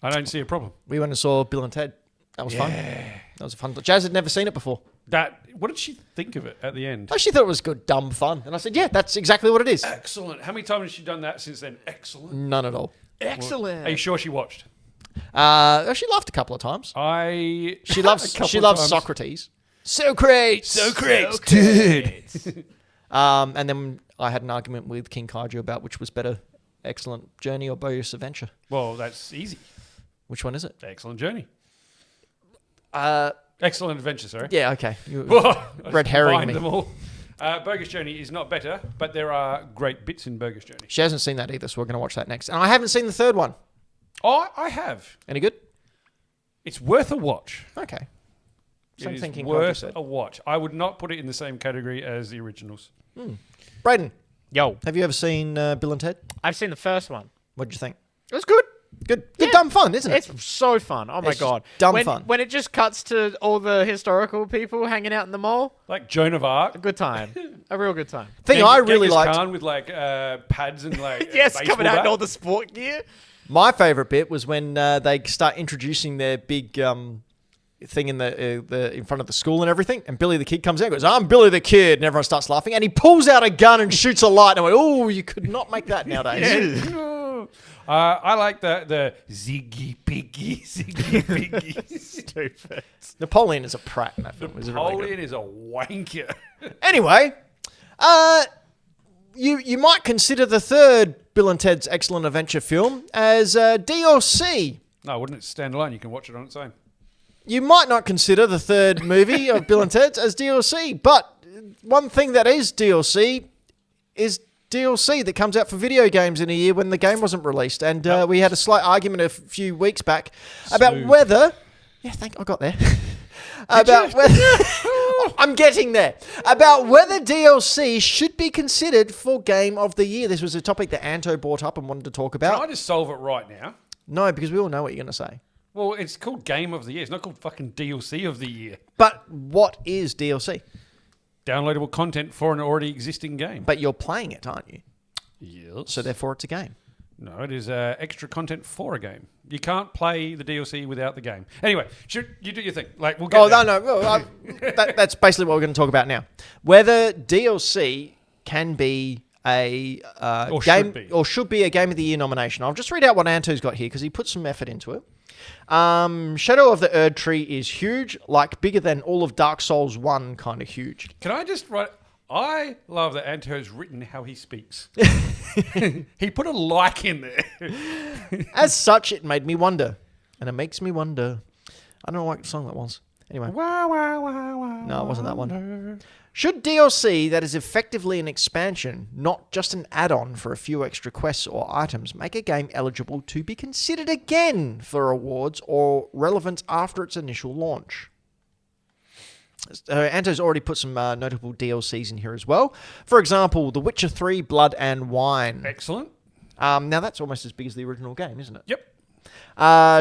I don't see a problem. We went and saw Bill and Ted. That was fun. That was a fun. Jazz had never seen it before. What did she think of it at the end? Oh, she thought it was good, dumb fun. And I said, yeah, that's exactly what it is. Excellent. How many times has she done that since then? Excellent. None at all. Excellent. Are you sure she watched? She laughed a couple of times. She loves Socrates. Socrates. Dude. And then I had an argument with King Kaiju about which was better, Excellent Journey or Bogus Adventure. Well, that's easy. Which one is it? Excellent Journey. Uh, Excellent Adventure, sorry. Yeah, okay. Whoa, Red herring me. them all. Bogus Journey is not better, but there are great bits in Bogus Journey. She hasn't seen that either, so we're going to watch that next. And I haven't seen the third one. Oh, I have. Any good? It's worth a watch. Okay. It Same is thinking. worth a watch. I would not put it in the same category as the originals. Braden, Yo, have you ever seen Bill and Ted? I've seen the first one. What did you think? It was good. Good dumb fun, isn't it? It's so fun. Oh my It's god. dumb when, fun. When it just cuts to all the historical people hanging out in the mall, Like Joan of Arc. a good time. A real good time. Thing I really Genghis liked. Khan with like pads and like Yes, baseball coming out in bat. all the sport gear. My favourite bit was when they start introducing their big thing in the in front of the school and everything, and Billy the Kid comes out and goes, "I'm Billy the Kid," and everyone starts laughing, and he pulls out a gun and shoots a light, and I went, "Oh, you could not make that nowadays." No. I like the Ziggy Piggy, Ziggy Piggy. Stupid. Napoleon is a prat in that film. It was really good. Napoleon is a wanker. Anyway, you might consider the third Bill and Ted's Excellent Adventure film as DLC. No, wouldn't it stand alone? You can watch it on its own. You might not consider the third movie of Bill and Ted's as DLC, but one thing that is DLC is DLC that comes out for video games in a year when the game wasn't released. And we had a slight argument a few weeks back about whether... Yeah, I got there. About whether... I'm getting there. About whether DLC should be considered for Game of the Year. This was a topic that Anto brought up and wanted to talk about. Can I just solve it right now? No, because we all know what you're going to say. Well, it's called Game of the Year. It's not called fucking DLC of the Year. But what is DLC? Downloadable content for an already existing game. But you're playing it, aren't you? Yes. So therefore it's a game. No, it is extra content for a game. You can't play the DLC without the game. Anyway, you do your thing. Like we'll get. Oh, no. Well, that's basically what we're going to talk about now. Whether DLC can be a Or game should be. or should be a Game of the Year nomination. I'll just read out what Anto's got here because he put some effort into it. Shadow of the Erd Tree is huge, like bigger than all of Dark Souls 1 kind of huge. Can I just write? I love that Anto's written how he speaks. He put a like in there. As such, it made me wonder. And it makes me wonder. I don't know what song that was. Anyway. Wow, wow, wow, wow. No, it wasn't that one. Should DLC that is effectively an expansion, not just an add-on for a few extra quests or items, make a game eligible to be considered again for awards or relevance after its initial launch? Anto's already put some notable DLCs in here as well. For example, The Witcher 3 Blood and Wine. Excellent. Now that's almost as big as the original game, isn't it? Yep.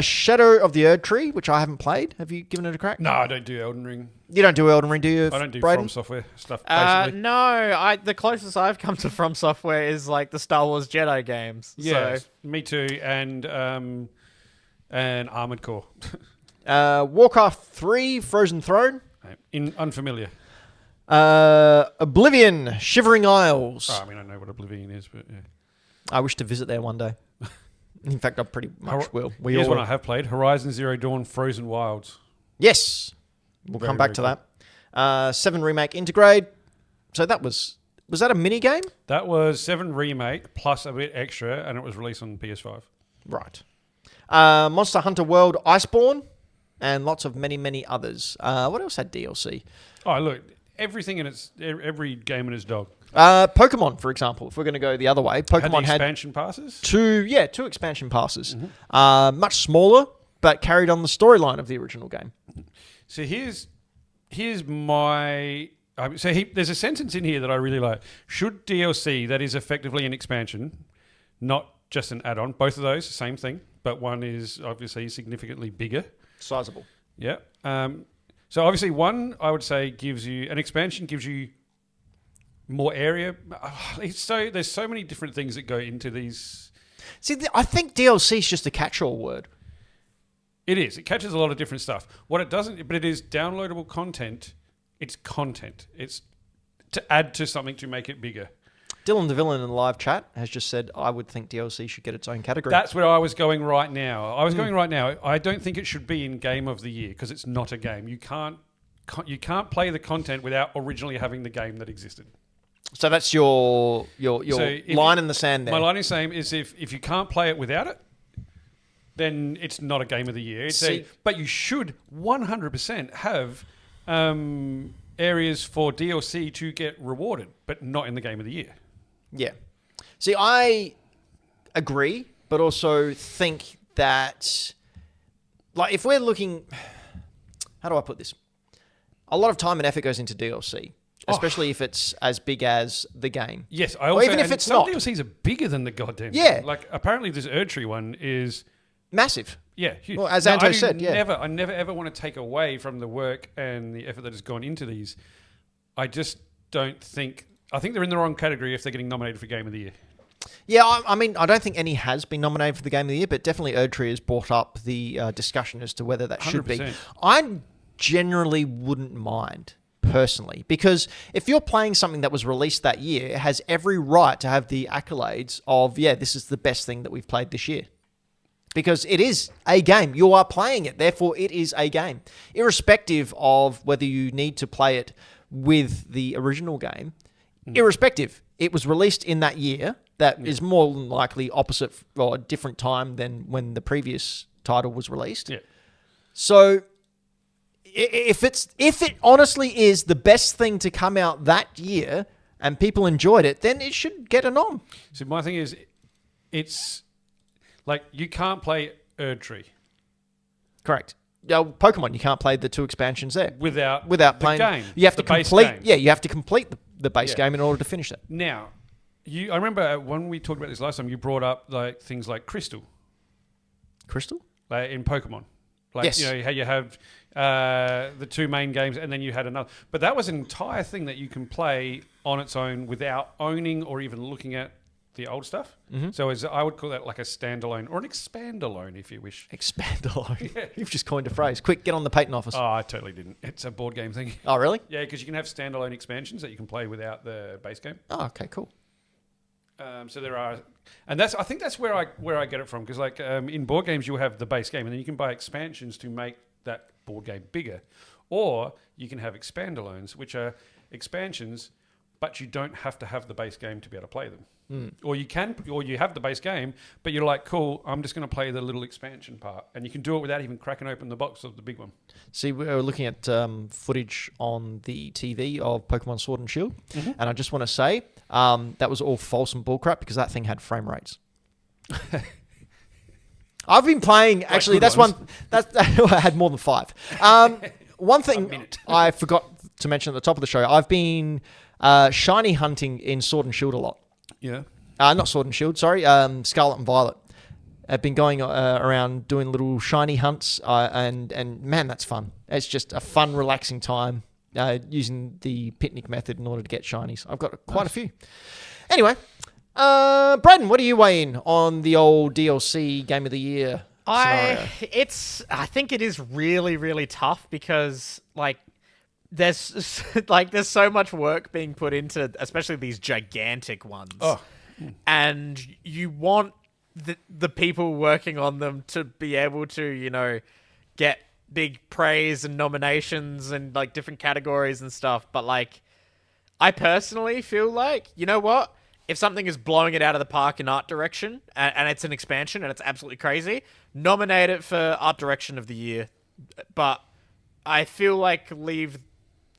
Shadow of the Erd Tree, which I haven't played. Have you given it a crack? No, I don't do Elden Ring. You don't do Elden Ring, do you? I don't do Braden? From Software stuff, basically. No, the closest I've come to From Software is like the Star Wars Jedi games. Yeah, So. me too. And Armored Core. Warcraft 3 Frozen Throne. Unfamiliar. Oblivion Shivering Isles. Oh, I mean, I know what Oblivion is, but yeah. I wish to visit there one day. In fact, I pretty much will. Here's one I have played. Horizon Zero Dawn Frozen Wilds. Yes. We'll come back to that. 7 Remake Intergrade. So that was that a mini game? That was 7 Remake plus a bit extra, and it was released on PS5. Right. Monster Hunter World Iceborne, and lots of many, many others. What else had DLC? Oh, look, everything in every game in its dog. Pokemon, for example, if we're going to go the other way. Pokemon had expansion passes? two expansion passes. Much smaller, but carried on the storyline of the original game. So here's my... there's a sentence in here that I really like. Should DLC that is effectively an expansion, not just an add-on, both of those, same thing, but one is obviously significantly bigger. Sizable. Yeah. So obviously one, I would say, an expansion gives you more area. There's so many different things that go into these. See, I think DLC is just a catch-all word. It is. It catches a lot of different stuff. What it doesn't, but it is downloadable content. It's content. It's to add to something to make it bigger. Dylan the Villain in the live chat has just said, I would think DLC should get its own category. That's where I was going right now. I don't think it should be in Game of the Year because it's not a game. You can't play the content without originally having the game that existed. So that's your line in the sand there. My line in the sand is if you can't play it without it, then it's not a Game of the Year. But you should 100% have areas for DLC to get rewarded, but not in the Game of the Year. Yeah. See, I agree, but also think that, like, if we're looking... How do I put this? A lot of time and effort goes into DLC, especially if it's as big as the game. Yes, I also... Or even if it's some not. DLCs are bigger than the goddamn Yeah. game. Like, apparently this Erd Tree one is... Massive. Yeah, huge. Well, as Anto said, yeah. I never ever want to take away from the work and the effort that has gone into these. I just don't think... I think they're in the wrong category if they're getting nominated for Game of the Year. Yeah, I mean, I don't think any has been nominated for the Game of the Year, but definitely Erd Tree has brought up the discussion as to whether that should be. 100%. I generally wouldn't mind, personally, because if you're playing something that was released that year, it has every right to have the accolades of, this is the best thing that we've played this year. Because it is a game. You are playing it. Therefore, it is a game. Irrespective of whether you need to play it with the original game. Irrespective. It was released in that year. That is more than likely opposite or a different time than when the previous title was released. Yeah. So, if it honestly is the best thing to come out that year and people enjoyed it, then it should get a nom. So my thing is, it's... Like, you can't play Erd Tree. Correct. Pokemon, you can't play the 2 expansions there Without playing the game. You have to complete. Game. Yeah, you have to complete the base game in order to finish it. Now, I remember when we talked about this last time, you brought up like things like Crystal. Crystal? Like in Pokemon. Like, yes. How you have the 2 main games and then you had another. But that was an entire thing that you can play on its own without owning or even looking at the old stuff. Mm-hmm. So I would call that like a standalone or an expandalone, if you wish. Expandalone. Yeah. You've just coined a phrase. Quick, get on the patent office. Oh, I totally didn't. It's a board game thing. Oh, really? Yeah, because you can have standalone expansions that you can play without the base game. Oh, okay, cool. So there are, and I think that's where I get it from, because like in board games you'll have the base game and then you can buy expansions to make that board game bigger, or you can have expandalones, which are expansions but you don't have to have the base game to be able to play them. Or you have the base game, but you're like, cool, I'm just going to play the little expansion part, and you can do it without even cracking open the box of the big one. See, we were looking at footage on the TV of Pokemon Sword and Shield, and I just want to say that was all false and bullcrap because that thing had frame rates. I've been playing. Actually, that's ones. one. I had more than 5. One thing I forgot to mention at the top of the show. I've been shiny hunting in Sword and Shield a lot. Yeah. Not Sword and Shield. Sorry, Scarlet and Violet. I've been going around doing little shiny hunts, and man, that's fun. It's just a fun, relaxing time using the picnic method in order to get shinies. I've got quite a few. Anyway, Braden, what do you weigh in on the old DLC Game of the Year scenario? I think it is really, really tough because there's so much work being put into, especially these gigantic ones. Oh. And you want the people working on them to be able to, get big praise and nominations and different categories and stuff. But I personally feel like, you know what? If something is blowing it out of the park in art direction and it's an expansion and it's absolutely crazy, nominate it for art direction of the year. But I feel like leave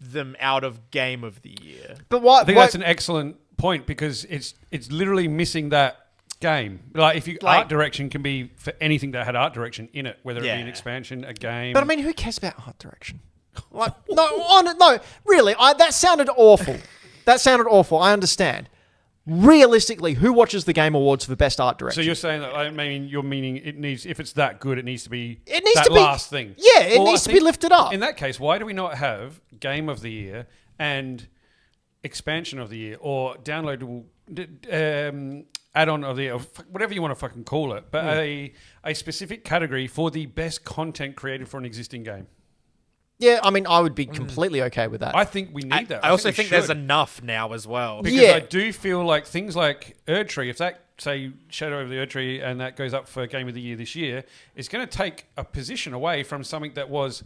them out of game of the year. But what? I think that's an excellent point because it's literally missing that game. Art direction can be for anything that had art direction in it, whether it be an expansion, a game. But I mean, who cares about art direction? No, really. That sounded awful. I understand. Realistically, who watches the Game Awards for best art direction? So you're saying that? You're meaning it needs. If it's that good, it needs to be. It needs that to be last thing. Yeah, it needs to be lifted up. In that case, why do we not have Game of the Year and Expansion of the Year or downloadable add-on of the year, or whatever you want to fucking call it, but a specific category for the best content created for an existing game? Yeah, I mean, I would be completely okay with that. I think we need that. I also think there's enough now as well. Because I do feel like things like Erdtree, if that, say, Shadow of the Erdtree, and that goes up for Game of the Year this year, it's going to take a position away from something that was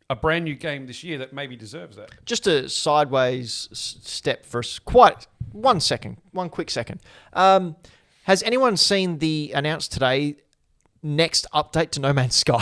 a brand new game this year that maybe deserves that. Just a sideways step for quite 1 second, 1 quick second. Has anyone seen the announced today next update to No Man's Sky?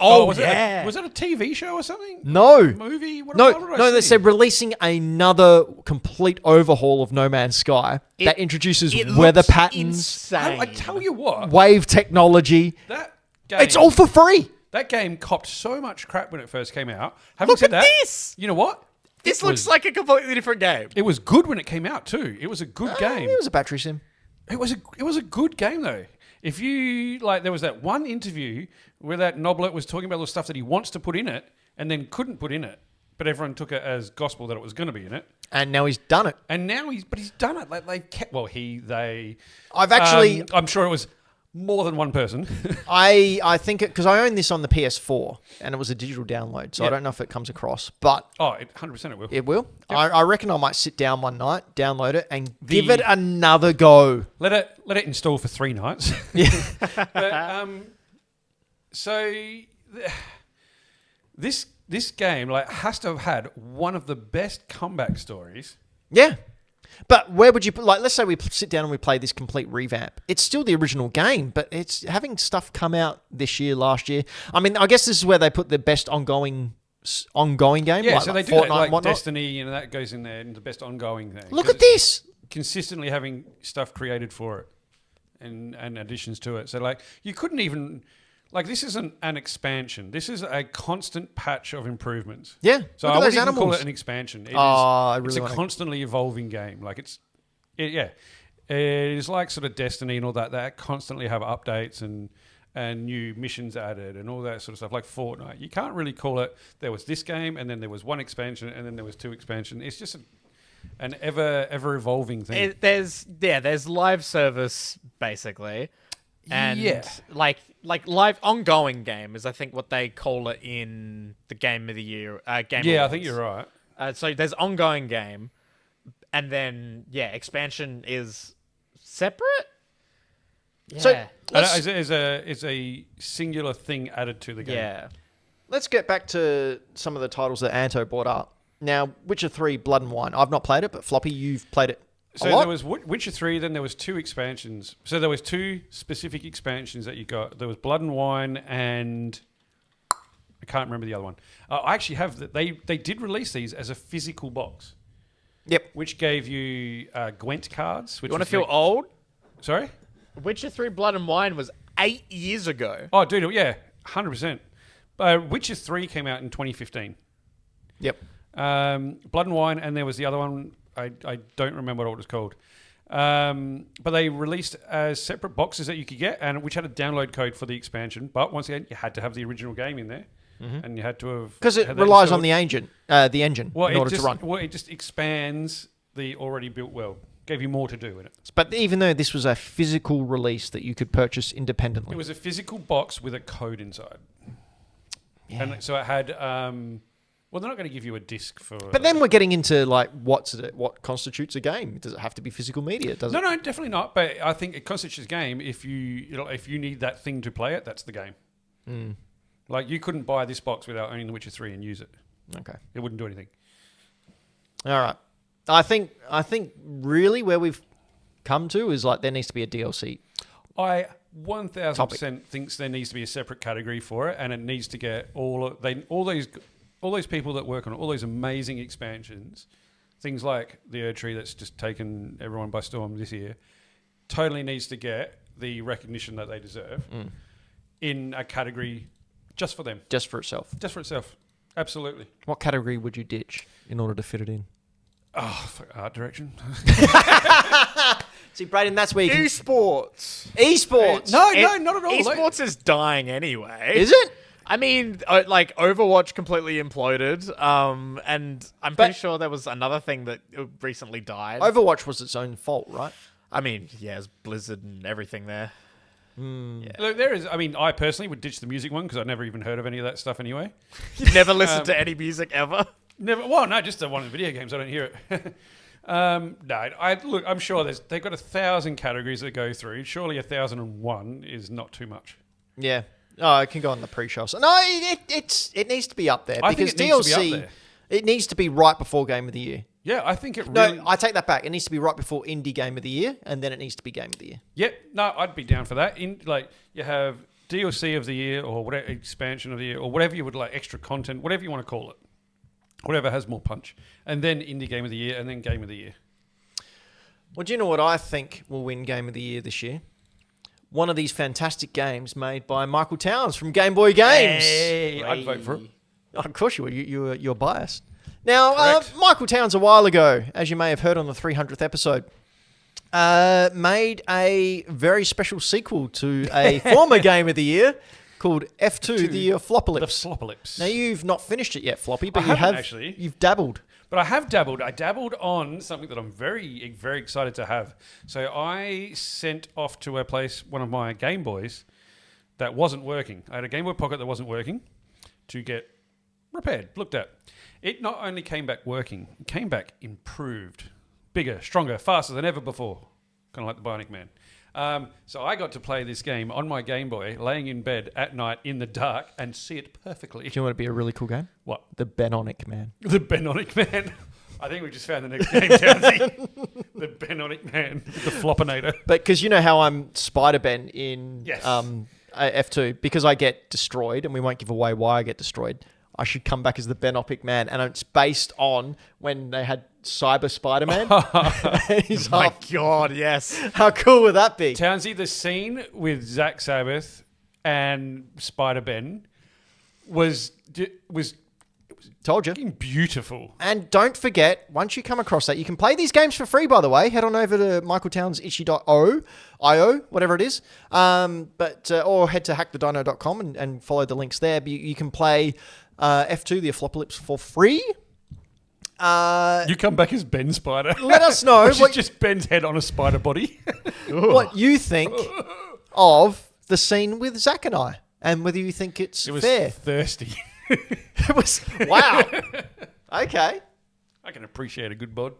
Was it a TV show or something? No. Movie? What No, did I see? they said releasing another complete overhaul of No Man's Sky that introduces weather patterns, insane. I tell you what, wave technology. that game, It's all for free. That game copped so much crap when it first came out. Having Look said at that, this! you know what? This looks like a completely different game. It was good when it came out too. It was a good game. It was a battery sim. It was a good game though. If you there was that one interview where that Noblet was talking about all the stuff that he wants to put in it and then couldn't put in it, but everyone took it as gospel that it was going to be in it. And now he's done it. And now he's done it. Like they kept. Well, they. I've actually. I'm sure it was more than one person. I think because I own this on the PS4 and it was a digital download, so I don't know if it comes across, but 100% it will. It will. Yep. I reckon I might sit down one night, download it, and give it another go. Let it install for 3 nights. Yeah. But, so this game has to have had one of the best comeback stories. Yeah. But where would you put, let's say we sit down and we play this complete revamp. It's still the original game, but it's having stuff come out this year, last year. I mean, I guess this is where they put the best ongoing game. Yeah, so they do Fortnite that, and whatnot. Destiny, that goes in there, and the best ongoing thing. Look at this. Consistently having stuff created for it and additions to it. So, you couldn't even... this isn't an expansion. This is a constant patch of improvements. Yeah. So I wouldn't even call it an expansion. It's a constantly evolving game. It is like sort of Destiny and all that. That constantly have updates and new missions added and all that sort of stuff. Like Fortnite, you can't really call it. There was this game, and then there was one expansion, and then there was 2 expansions. It's just an ever evolving thing. There's live service basically. And live ongoing game is I think what they call it in the Game of the Year game. Yeah, awards. I think you're right. So there's ongoing game, and then expansion is separate. Yeah. So it's a singular thing added to the game. Yeah. Let's get back to some of the titles that Anto brought up. Now, Witcher 3, Blood and Wine. I've not played it, but Floppy, you've played it So a lot. there was Witcher 3, then there was 2 expansions. So there was 2 specific expansions that you got. There was Blood and Wine and I can't remember the other one. I actually have they did release these as a physical box. Yep. Which gave you Gwent cards. Which You want to was feel like- old? Sorry? Witcher 3 Blood and Wine was 8 years ago. Oh, dude, yeah, 100%. Witcher 3 came out in 2015. Yep. Blood and Wine, and there was the other one. I don't remember what it was called. But they released as separate boxes that you could get, and which had a download code for the expansion. But once again, you had to have the original game in there, and you had to have Because it had that relies on installed. the engine in order to run. Well, it just expands the already built world. Gave you more to do in it. But even though this was a physical release that you could purchase It independently. was a physical box with a code inside, Yeah. and so it had. Well, they're not going to give you a disc for. But then we're getting into like what constitutes a game. Does it have to be physical media? Does No, it? no, definitely not. But I think it constitutes a game if you need that thing to play it. That's the game. Like you couldn't buy this box without owning The Witcher 3 and use it. Okay. It wouldn't do anything. All right. I think really where we've come to is like there needs to be a DLC. I 1000% thinks there needs to be a separate category for it, and it needs to get all those people that work on all those amazing expansions, things like the Erd Tree that's just taken everyone by storm this year, totally needs to get the recognition that they deserve in a category just for them, Just for itself. just for itself. Absolutely. What category would you ditch in order to fit it in? Oh, art direction. See, Braden, that's where you can... Esports. Esports! No, not at all. Esports is dying anyway. Is it? I mean, like Overwatch completely imploded, and I'm pretty sure there was another thing that recently died. Overwatch was its own fault, right? I mean, yeah, it's Blizzard and everything there. Yeah. Look, there is. I mean, I personally would ditch the music one because I've never even heard of any of that stuff anyway. You never listened to any music ever. Never. Well, no, just the one in video games. I don't hear it. No, look. I'm sure they've got 1,000 categories that go through. Surely 1,001 is not too much. Yeah. Oh, it can go on the pre-show. So, no, it needs to be up there I because think it needs to be DLC up there. it needs to be right before Game of the Year. Yeah, I think it No, really. I take that back. It needs to be right before Indie Game of the Year, and then it needs to be Game of the Year. Yeah, no, I'd be down for that. You have DLC of the year or whatever expansion of the year or whatever you would like, extra content, whatever you want to call it, whatever has more punch, and then indie game of the year, and then game of the year. Well, do you know what I think will win Game of the Year this year? One of these fantastic games made by Michael Towns from Game Boy Games. Hey, I'd vote for it. Oh, of course you will. You're biased. Now, Correct. Michael Towns a while ago, as you may have heard on the 300th episode, made a very special sequel to a former Game of the Year called F2, the The Flopocalypse. Flopocalypse. Now, you've not finished it yet, Floppy, but I you haven't have actually. You've dabbled. But I have dabbled. I dabbled on something that I'm very, very excited to have. So I sent off to a place one of my Game Boys that wasn't working. I had a Game Boy Pocket that wasn't working to get repaired, looked at. It not only came back working, it came back improved, bigger, stronger, faster than ever before. Kind of like the Bionic Man. So I got to play this game on my Game Boy, laying in bed at night in the dark and see it perfectly. Do you want it to be a really cool game? What? The Benonic Man. The Benonic Man. I think we just found the next game, Townsy. The Benonic Man. The Flopinator. But because you know how I'm Spider-Ben in Yes. F2, because I get destroyed, and we won't give away why I get destroyed, I should come back as the Benopic Man, and it's based on when they had Cyber Spider-Man. He's My half- God, yes. How cool would that be? Townsy, the scene with Zack Sabbath and Spider-Ben was Told you. fucking beautiful. And don't forget, once you come across that, you can play these games for free, by the way. Head on over to michaeltownsitchy.io, whatever it is. Or head to hackthedino.com and follow the links there. But you can play F2, the Flopocalypse, for free. You come back as Ben Spider. Let us know Which is just Ben's head on a spider body. what you think of the scene with Zach and I, and whether you think it's It was fair. thirsty. It was wow. Okay. I can appreciate a good bod.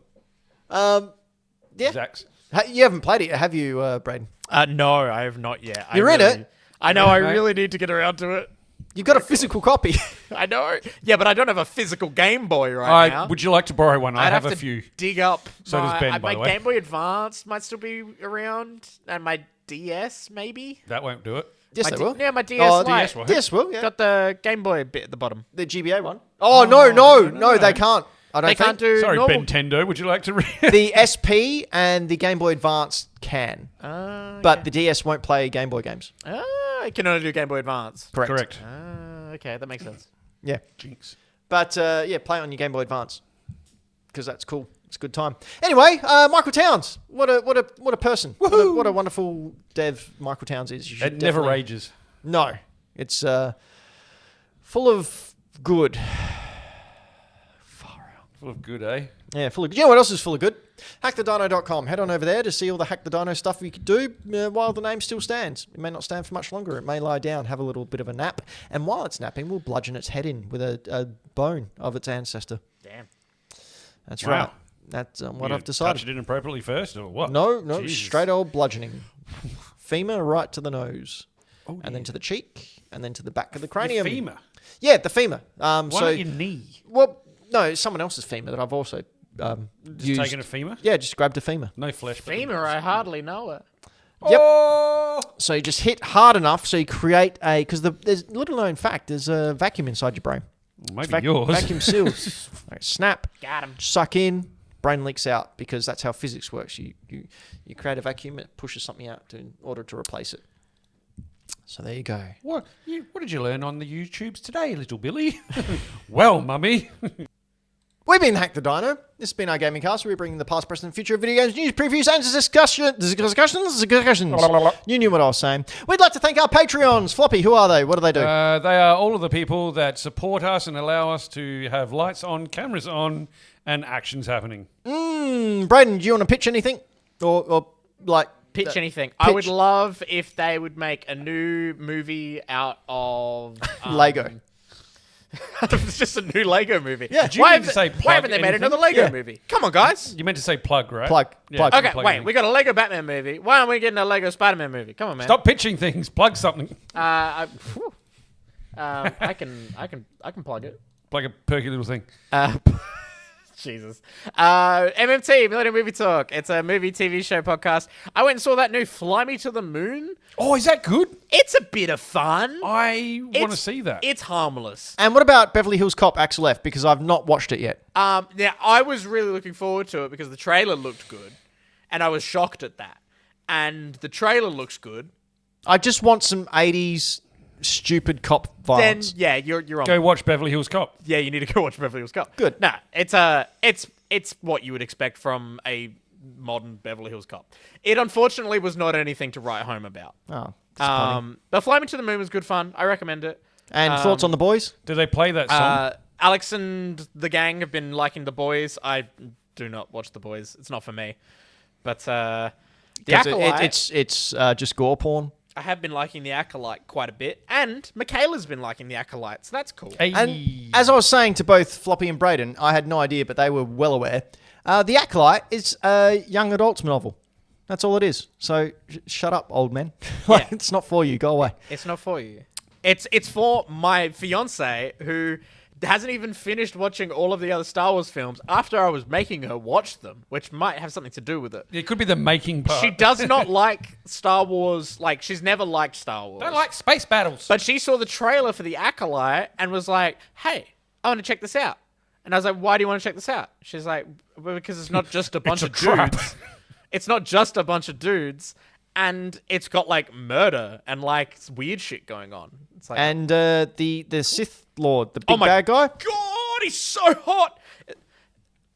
Yeah. Zack's. You haven't played it, yet, have you, Braden? No, I have not yet. You're in it? I know. Yeah, I mate. really need to get around to it. You've got a physical copy. I know. Yeah, but I don't have a physical Game Boy right now. Would you like to borrow one? I I'd have a to few. dig up. So does Ben, by my the way. Game Boy Advance might still be around, and my DS maybe. That won't do it. Yes, My they will. Yeah, my DS Oh, Lite. DS will. Yes, will. Yeah. Got the Game Boy bit at the bottom. The GBA one. Oh, no, they can't. I don't They think. can't do Sorry, normal. Nintendo. Would you like to read? The SP and the Game Boy Advance can, but the DS won't play Game Boy games. It can only do Game Boy Advance. Correct. Okay, that makes sense. Yeah, Jinx. but yeah, play it on your Game Boy Advance because that's cool. It's a good time. Anyway, Michael Towns, what a person. What a wonderful dev Michael Towns is. You should It never definitely- rages. No, it's full of good. Full of good, eh? Yeah, full of good. You know what else is full of good? HackTheDino.com. Head on over there to see all the Hack the Dino stuff we could do while the name still stands. It may not stand for much longer. It may lie down, have a little bit of a nap, and while it's napping, we'll bludgeon its head in with a bone of its ancestor. Damn. That's Wow. right. That's what You I've decided. Touched it inappropriately first, or what? No, Jesus. straight old bludgeoning. Femur right to the nose, Oh, and then to the cheek, and then to the back of the Your cranium. femur. Yeah, the femur. Why So, not your knee? well, no, it's someone else's femur that I've also Just used. taking a femur? Yeah, just grabbed a femur. No flesh. but- Femur, I hardly know it. Yep. Oh! So you just hit hard enough so you create because there's little known fact, there's a vacuum inside your brain. Maybe yours. Vacuum seals. Like, snap, Got him. suck in, brain leaks out because that's how physics works. You create a vacuum, it pushes something out in order to replace it. So there you go. What did you learn on the YouTubes today, little Billy? Well, mummy. We've been Hack the Dino. This has been our gaming cast. We're bringing the past, present, and future of video games, news, previews, and discussions. You knew what I was saying. We'd like to thank our Patreons. Floppy, who are they? What do they do? They are all of the people that support us and allow us to have lights on, cameras on, and actions happening. Braden, do you want to pitch anything? Or like... Pitch anything. I would love if they would make a new movie out of Lego. It's just a new Lego movie. Yeah. Did you Why mean to say why haven't they plug made another anything? Lego Yeah. movie? Come on, guys. You meant to say plug, right? Plug. Yeah, Okay, plug wait. anything. We got a Lego Batman movie. Why aren't we getting a Lego Spider-Man movie? Come on, man. Stop pitching things. Plug something. I can plug it. Plug a perky little thing. Jesus. MMT, Millennium Movie Talk. It's a movie TV show podcast. I went and saw that new Fly Me to the Moon. Oh, is that good? It's a bit of fun. I want to It's- see that. It's harmless. And what about Beverly Hills Cop Axel F? Because I've not watched it yet. Now, I was really looking forward to it because the trailer looked good, and I was shocked at that. And the trailer looks good. I just want some 80s stupid cop Then, violence. yeah, you're on. Go watch Beverly Hills Cop. Yeah, you need to go watch Beverly Hills Cop. Good. Nah, it's what you would expect from a modern Beverly Hills Cop. It unfortunately was not anything to write home about. Oh, disappointing. But Fly Me to the Moon was good fun. I recommend it. And thoughts on The Boys? Do they play that song? Alex and the gang have been liking The Boys. I do not watch The Boys. It's not for me. But The 'Cause Acolyte, it's just gore porn. I have been liking The Acolyte quite a bit. And Michaela's been liking The Acolyte, so that's cool. Hey. And as I was saying to both Floppy and Braden, I had no idea, but they were well aware. The Acolyte is a young adult's novel. That's all it is. So shut up, old man. Yeah. It's not for you. Go away. It's not for you. It's for my fiance who hasn't even finished watching all of the other Star Wars films after I was making her watch them, which might have something to do with it. It could be the making part. She does not like Star Wars. Like, she's never liked Star Wars. Don't like space battles. But she saw the trailer for The Acolyte and was like, hey, I want to check this out. And I was like, why do you want to check this out? She's like, well, because it's not just a bunch a of trap. dudes. It's not just a bunch of dudes. And it's got, like, murder and, like, weird shit going on. It's like, And the Sith Lord, the big my bad guy. God, he's so hot.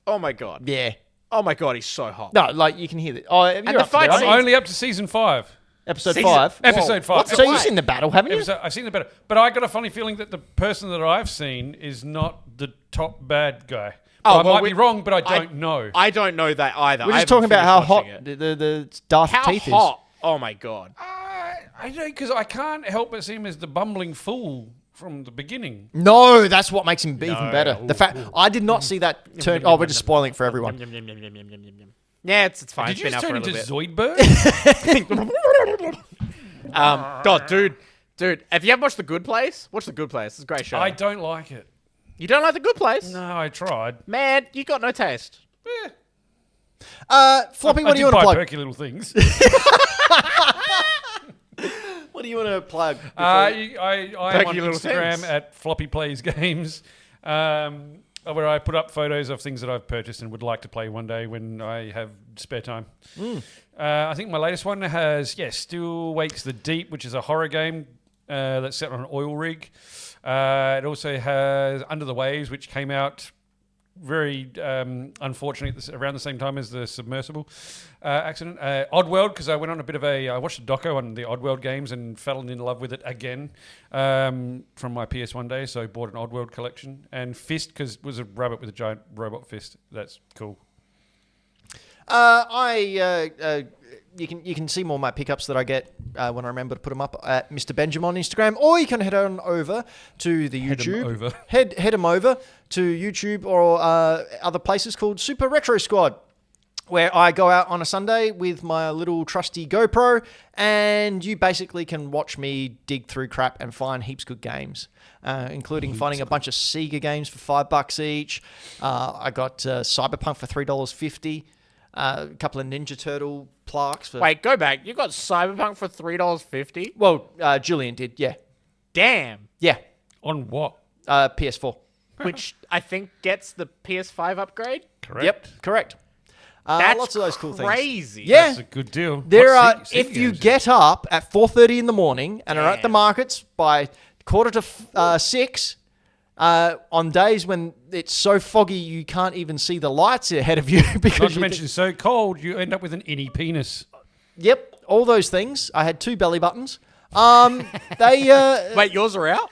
Oh, my God. Yeah. Oh, my God, he's so hot. No, like you can hear it. Oh, you're the up to fight date, aren't scene- you? I'm only up to season 5. Episode Season- 5. Episode 5. what's So it you've like? seen the battle, haven't you? I've seen the better, but I got a funny feeling that the person that I've seen is not the top bad guy. Oh, I well, might be wrong, but I don't know. I don't know that either. We're I just talking haven't about how finished hot watching it. the Darth How teeth hot? Oh, my God. I don't, because I can't help but see him as the bumbling fool from the beginning. is. No, that's what makes him even No. better. The fact I did not see that turn. Oh, we're just spoiling it for everyone. Yeah, it's fine. Did It's you been just out for turn a into little bit. Zoidberg? God, dude, Dude, if you haven't watched The Good Place, watch The Good Place. It's a great show. I don't like it. You don't like The Good Place? No, I tried. Man, you got no taste. Floppy, I what do you did want to buy plug? perky little things. What do you want to plug? I am on Perky little Instagram things. at Floppy Plays Games, where I put up photos of things that I've purchased and would like to play one day when I have spare time. I think my latest one has, Still Wakes the Deep, which is a horror game that's set on an oil rig. It also has Under the Waves, which came out very unfortunately around the same time as the submersible accident. Oddworld, because I went on I watched a doco on the Oddworld games and fell in love with it again from my PS1 days, so I bought an Oddworld collection. And Fist, because it was a rabbit with a giant robot fist. That's cool. You can see more of my pickups that I get when I remember to put them up at Mr. Benjamin on Instagram, or you can head on over to the YouTube. Head them over to YouTube or other places called Super Retro Squad, where I go out on a Sunday with my little trusty GoPro, and you basically can watch me dig through crap and find heaps good games, including finding a bunch of Sega games for $5 each. I got Cyberpunk for $3.50. A couple of Ninja Turtle plaques. Wait, go back. You got Cyberpunk for $3.50? Well, Julian did, yeah. Damn. Yeah. On what? PS4. Which I think gets the PS5 upgrade? Correct. Yep, correct. That's lots of those cool things. crazy. Yeah. That's a good deal. There What are, Sega if you games? get up at 4:30 in the morning and are at the Damn. markets by 5:45, on days when it's so foggy you can't even see the lights ahead of you because Not to mention it's so cold, you end up with an innie penis. Yep, all those things. I had 2 belly buttons. They Wait, yours are out?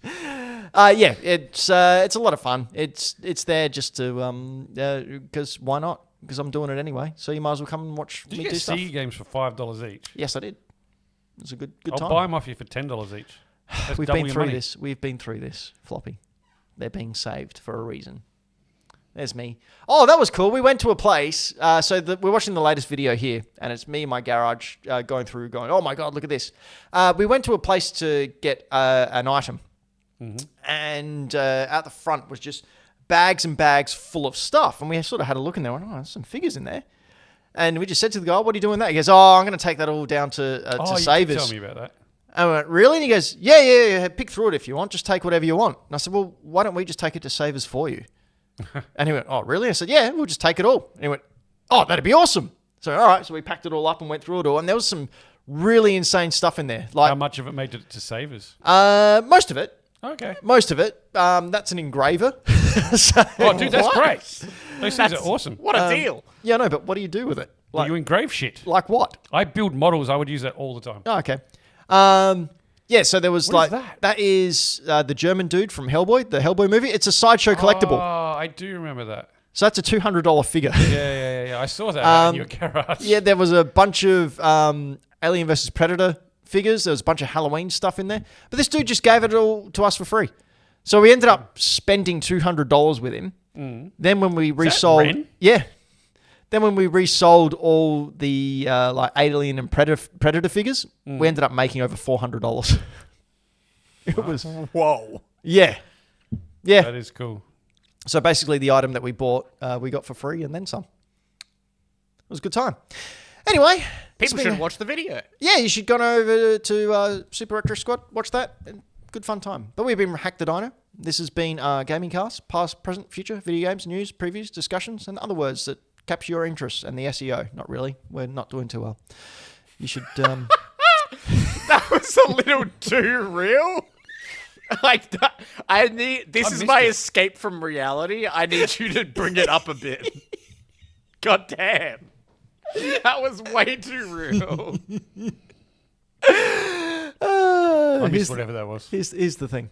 yeah, it's a lot of fun. It's there just to because why not? Because I'm doing it anyway. So you might as well come and watch Did me you do get stuff. Sega games for $5 each? Yes, I did. It was a good I'll time. buy them off you for $10 each. That's We've double been your through money. this. We've been through this, Floppy. They're being saved for a reason. There's me. Oh, that was cool. We went to a place. We're watching the latest video here, and it's me in my garage going, oh my God, look at this. We went to a place to get an item. Mm-hmm. And out the front was just bags and bags full of stuff. And we sort of had a look in there and went, there's some figures in there. And we just said to the guy, what are you doing with that? He goes, I'm going to take that all down to You Savers. did tell me about that. I went, really? And he goes, yeah, pick through it if you want. Just take whatever you want. And I said, well, why don't we just take it to Savers for you? And he went, oh, really? I said, yeah, we'll just take it all. And he went, oh, that'd be awesome. So, all right. So we packed it all up and went through it all. And there was some really insane stuff in there. How much of it made it to Savers? Most of it. Okay. Most of it. That's an engraver. So, Oh, dude, that's What? great. Those things are That's- awesome. What a deal. yeah, no, but what do you do with it? Well, you engrave shit. Like what? I build models. I would use that all the time. Oh, okay. Yeah, so there was What is like that? that is the German dude from Hellboy, the Hellboy movie. It's a sideshow collectible. Oh, I do remember that. So that's a $200 figure. Yeah. I saw that in your garage. Yeah, there was a bunch of Alien vs. Predator figures. There was a bunch of Halloween stuff in there. But this dude just gave it all to us for free. So we ended up spending $200 with him. Then when we resold... Ren? Yeah. Then when we resold all the like Alien and Predator figures, we ended up making over $400. It was... Whoa. Yeah. Yeah. That is cool. So basically the item that we bought, we got for free and then some. It was a good time. Anyway. it's People been should watch the video. Yeah, you should go over to Super Retro Squad, watch that. Good fun time. But we've been Hack the Dino. This has been Gaming Cast, past, present, future, video games, news, previews, discussions, and other words that capture your interest and the SEO. Not really. We're not doing too well. You should... That was a little too real. Like, I need... This is missed my it. escape from reality. I need you to bring it up a bit. God damn. That was way too real. I here's, missed whatever that was. here's the thing.